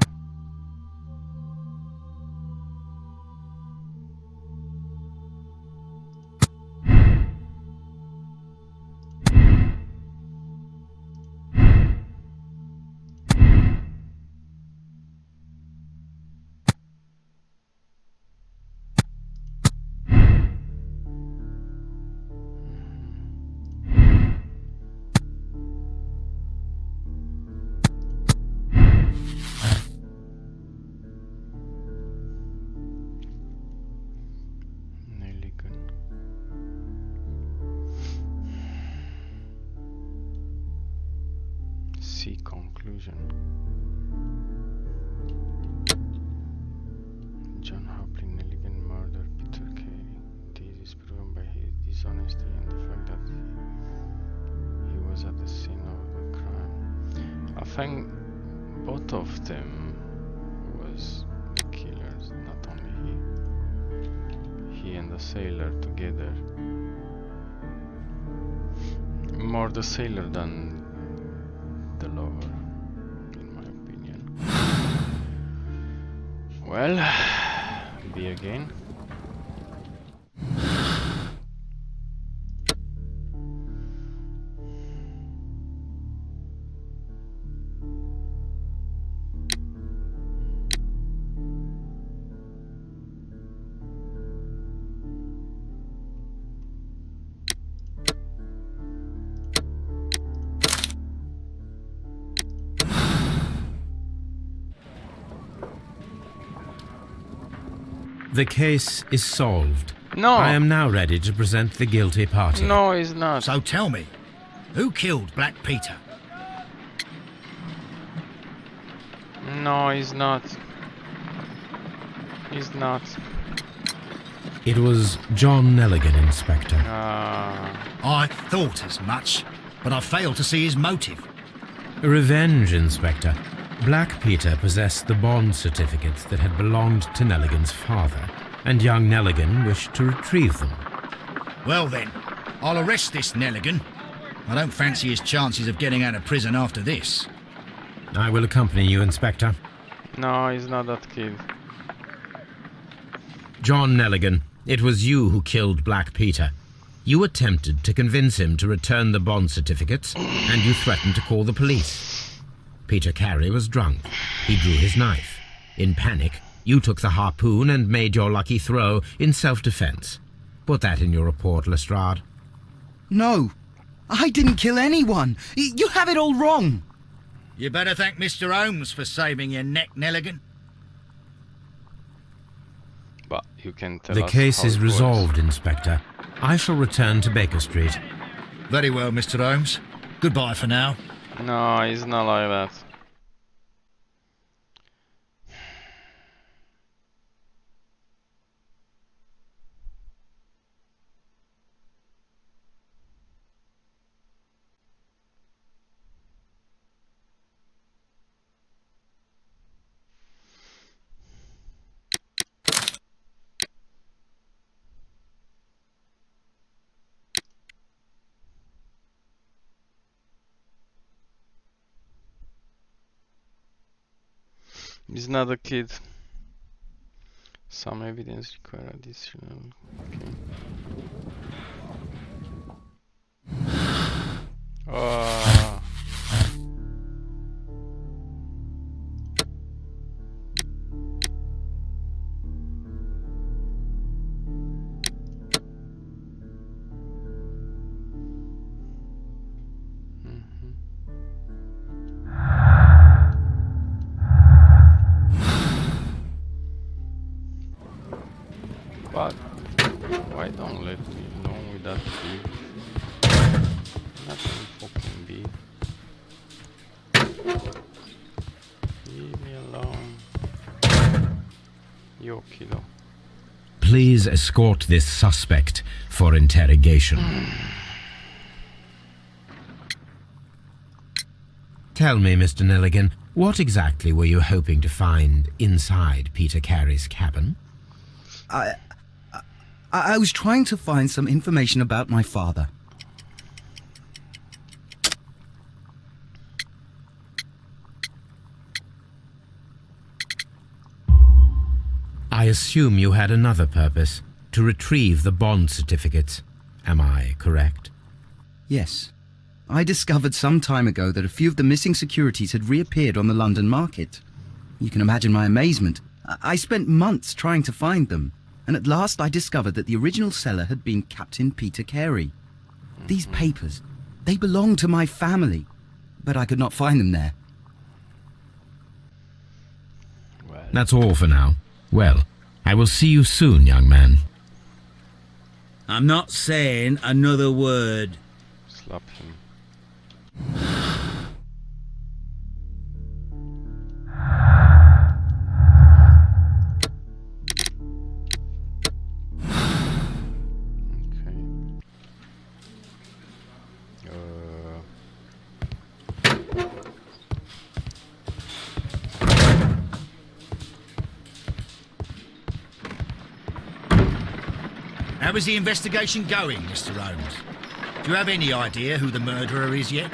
See conclusion. John Hopley Nelligan murdered Peter Carey. This is proven by his dishonesty and the fact that he was at the scene of the crime. I think both of them was the killers, not only he. He and the sailor together. More the sailor than the lover, in my opinion. Well, B again. The case is solved. No. I am now ready to present the guilty party. No, he's not. So tell me, who killed Black Peter? No, he's not. He's not. It was John Nelligan, Inspector. I thought as much, but I failed to see his motive. Revenge, Inspector. Black Peter possessed the bond certificates that had belonged to Nelligan's father, and young Nelligan wished to retrieve them. Well then, I'll arrest this Nelligan. I don't fancy his chances of getting out of prison after this. I will accompany you, Inspector. No, he's not that kid. John Nelligan, it was you who killed Black Peter. You attempted to convince him to return the bond certificates, and you threatened to call the police. Peter Carey was drunk. He drew his knife. In panic, you took the harpoon and made your lucky throw in self-defense. Put that in your report, Lestrade. No, I didn't kill anyone. You have it all wrong. You better thank Mr. Holmes for saving your neck, Nelligan. But you can tell The us case how is it works. resolved, Inspector. I shall return to Baker Street. Very well, Mr. Holmes. Goodbye for now. No, he's not like that. He's not a kid. Some evidence required additional. Okay. But why don't let me alone with that kid? Nothing fucking be. Leave me alone. Yo, kiddo. Please escort this suspect for interrogation. Tell me, Mr. Nelligan, what exactly were you hoping to find inside Peter Carey's cabin? I was trying to find some information about my father. I assume you had another purpose, to retrieve the bond certificates. Am I correct? Yes. I discovered some time ago that a few of the missing securities had reappeared on the London market. You can imagine my amazement. I spent months trying to find them, and at last I discovered that the original seller had been Captain Peter Carey. These papers, they belonged to my family, but I could not find them there. That's all for now. Well, I will see you soon, young man. I'm not saying another word. Slap him. How is the investigation going, Mr. Holmes? Do you have any idea who the murderer is yet?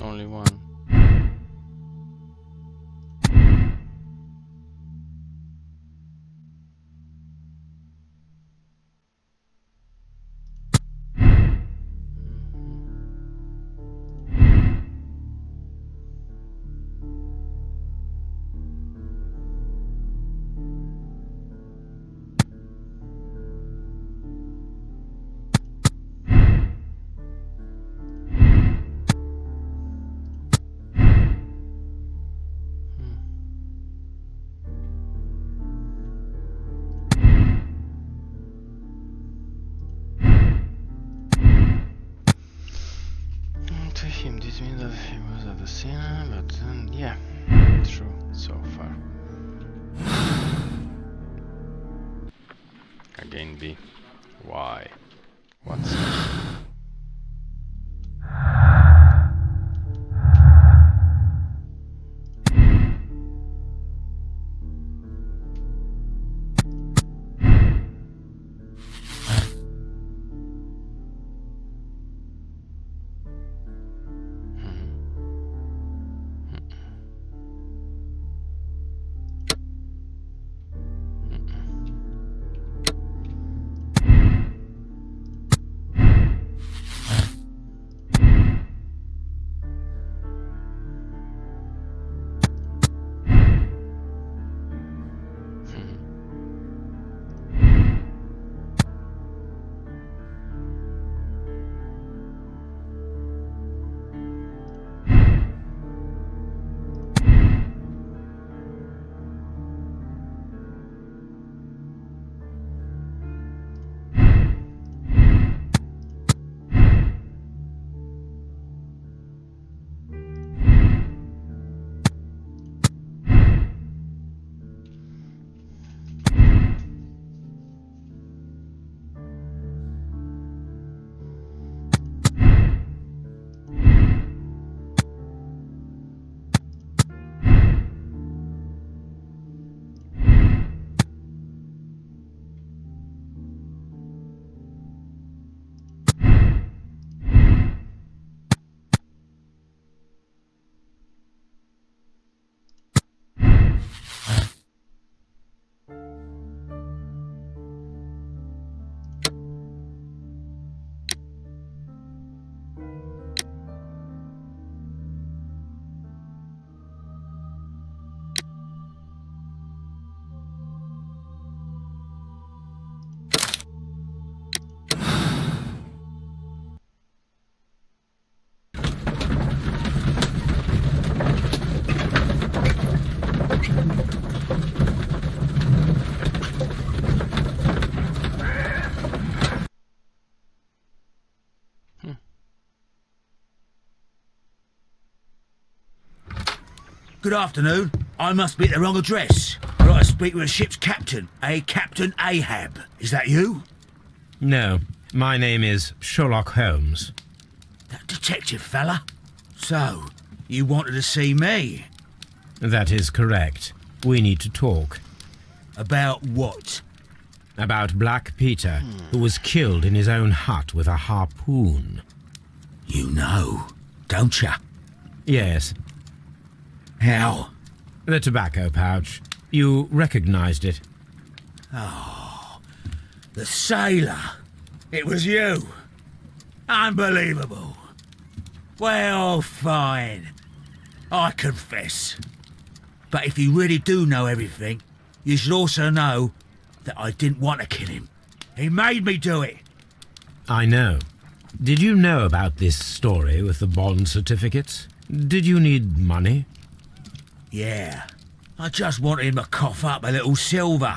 Only one. To him, this means that he was at the scene, but yeah, true so far. Again B. Why? What's Good afternoon. I must be at the wrong address. I'd like to speak with a ship's captain, a Captain Ahab. Is that you? No, my name is Sherlock Holmes. That detective fella? So, you wanted to see me? That is correct. We need to talk. About what? About Black Peter, who was killed in his own hut with a harpoon. You know, don't ya? Yes, How? the tobacco pouch. You recognized it. The sailor. It was you. Unbelievable. Well, fine. I confess. But if you really do know everything, you should also know that I didn't want to kill him. He made me do it. I know. Did you know about this story with the bond certificates? Did you need money? Yeah. I just wanted him to cough up a little silver.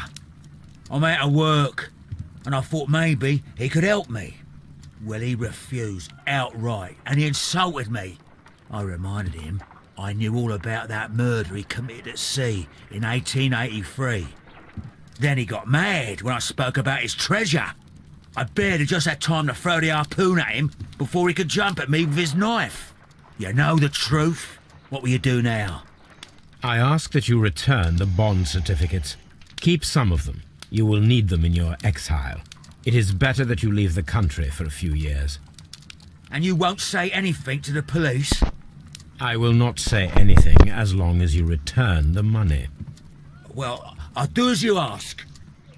I'm out of work, and I thought maybe he could help me. Well, he refused outright, and he insulted me. I reminded him I knew all about that murder he committed at sea in 1883. Then he got mad when I spoke about his treasure. I barely just had time to throw the harpoon at him before he could jump at me with his knife. You know the truth. What will you do now? I ask that you return the bond certificates. Keep some of them. You will need them in your exile. It is better that you leave the country for a few years. And you won't say anything to the police? I will not say anything as long as you return the money. Well, I'll do as you ask.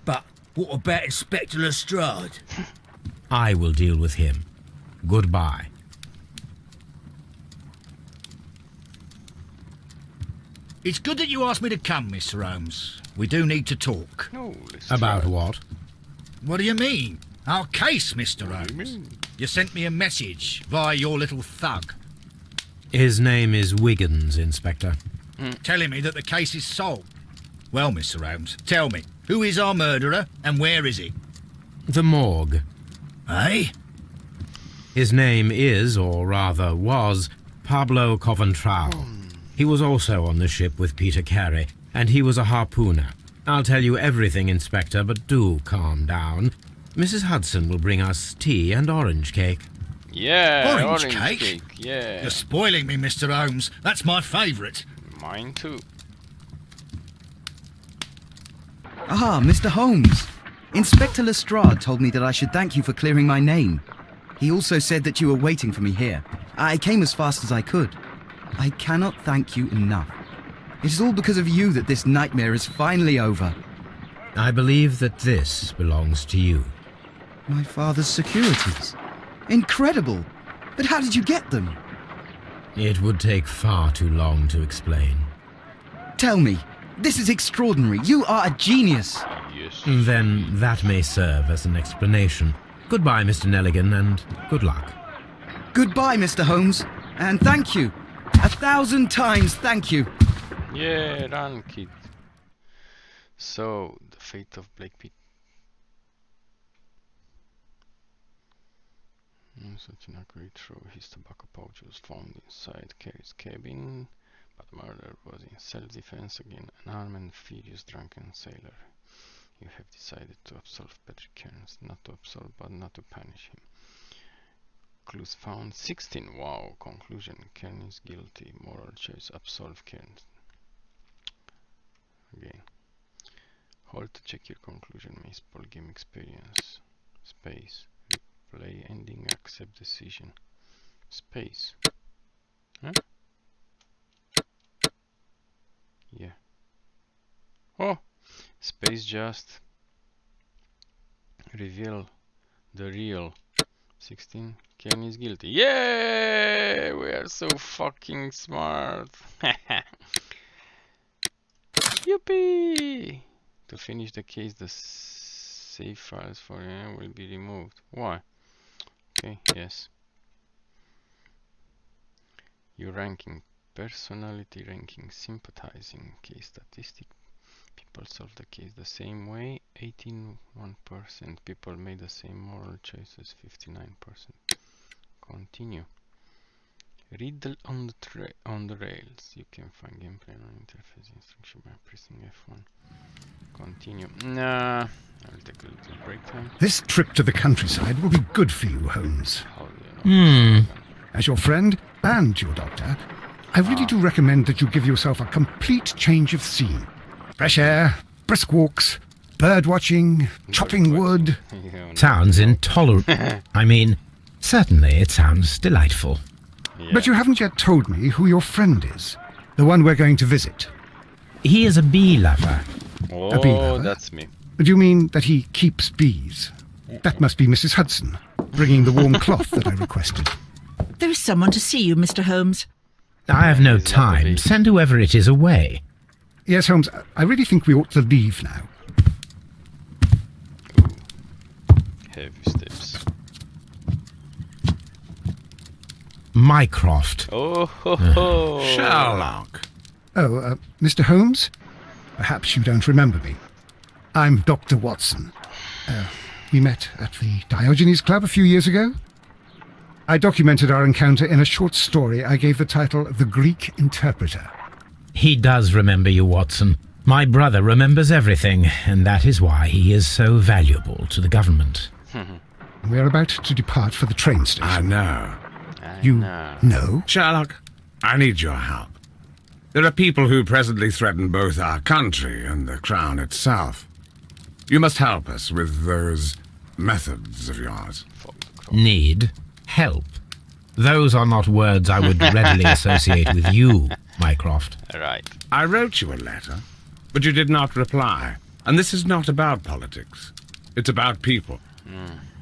But what about Inspector Lestrade? I will deal with him. Goodbye. It's good that you asked me to come, Mr. Holmes. We do need to talk. No, let's About try. what? What do you mean? Our case, Mr. What do you Holmes. mean? You sent me a message via your little thug, His name is Wiggins, Inspector. telling me that the case is solved. Well, Mr. Holmes, tell me, who is our murderer and where is he? The morgue. Eh? His name is, or rather was, Pablo Coventral. He was also on the ship with Peter Carey, and he was a harpooner. I'll tell you everything, Inspector, but do calm down. Mrs. Hudson will bring us tea and orange cake. Yeah, Orange cake? Yeah, You're spoiling me, Mr. Holmes. That's my favourite. mine too. Ah, Mr. Holmes. Inspector Lestrade told me that I should thank you for clearing my name. He also said that you were waiting for me here. I came as fast as I could. I cannot thank you enough. It is all because of you that this nightmare is finally over. I believe that this belongs to you. My father's securities. Incredible! But how did you get them? It would take far too long to explain. Tell me. This is extraordinary. You are a genius. Yes. Then that may serve as an explanation. Goodbye, Mr. Nelligan, and good luck. Goodbye, Mr. Holmes. And thank you. 1,000 times thank you. Yeah, run, kid. So, the fate of Blake Pitt. Such an accurate throw. His tobacco pouch was found inside Carey's cabin, but the murder was in self-defense against an armed and furious drunken sailor. You have decided to absolve Patrick Cairns, not to absolve but not to punish him. Clues found 16. Wow. Conclusion: Cairns is guilty. Moral choice: absolve Cairns. Again. Hold to check your conclusion. May spoil game experience. Space. Replay ending. Accept decision. Space. Huh? Yeah. Oh! Space just reveal the real 16. Ken is guilty. Yay! We are so fucking smart. Yippee! To finish the case, the save files for will be removed. Why? Okay, yes. Your ranking: personality ranking, sympathizing, case statistic. People solve the case the same way. 81% people made the same moral choices. 59%. Continue. Riddle on the rails. You can find gameplay on interface instruction by pressing F1. Continue. Nah, I'll take a little break time. This trip to the countryside will be good for you, Holmes. How do you know? As your friend and your doctor, I really do recommend that you give yourself a complete change of scene. Fresh air, brisk walks, bird watching, chopping wood. Sounds intolerable. I mean, certainly it sounds delightful. Yeah. But you haven't yet told me who your friend is, the one we're going to visit. He is a bee lover. A bee Oh, lover? that's me. Do you mean that he keeps bees? That must be Mrs. Hudson, bringing the warm cloth that I requested. There is someone to see you, Mr. Holmes. I have no He's not a time. bee. Send whoever it is away. Yes, Holmes, I really think we ought to leave now. Heavy steps. Mycroft. Oh ho ho! Sherlock. Oh, Mr. Holmes? Perhaps you don't remember me. I'm Dr. Watson. We met at the Diogenes Club a few years ago. I documented our encounter in a short story I gave the title The Greek Interpreter. He does remember you, Watson. My brother remembers everything, and that is why he is so valuable to the government. We're about to depart for the train I station. know. You know. know? Sherlock, I need your help. There are people who presently threaten both our country and the Crown itself. You must help us with those methods of yours. Need help. Those are not words I would readily associate with you, Mycroft. Right. I wrote you a letter, but you did not reply. And this is not about politics. It's about people.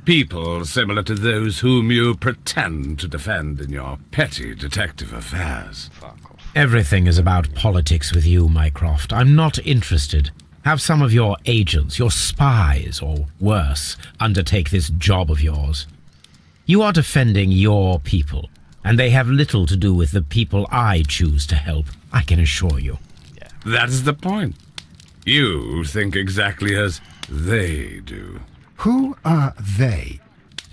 People similar to those whom you pretend to defend in your petty detective affairs. Fuck off. Everything is about politics with you, Mycroft. I'm not interested. Have some of your agents, your spies, or worse, undertake this job of yours. You are defending your people, and they have little to do with the people I choose to help, I can assure you. That is the point. You think exactly as they do. Who are they?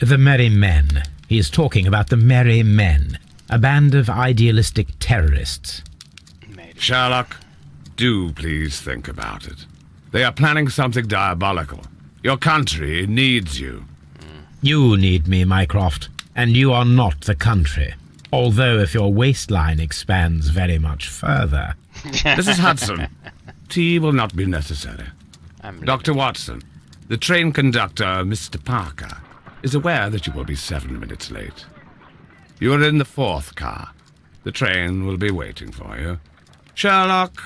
The Merry Men. He is talking about the Merry Men, a band of idealistic terrorists. Sherlock, do please think about it. They are planning something diabolical. Your country needs you. You need me, Mycroft, and you are not the country. Although if your waistline expands very much further... Mrs. Hudson, tea will not be necessary. Dr. Watson, the train conductor, Mr. Parker, is aware that you will be 7 minutes late. You are in the 4th car. The train will be waiting for you. Sherlock,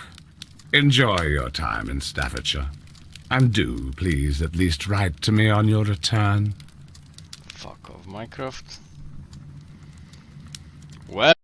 enjoy your time in Staffordshire. And do, please, at least write to me on your return. Fuck off, Mycroft. Well.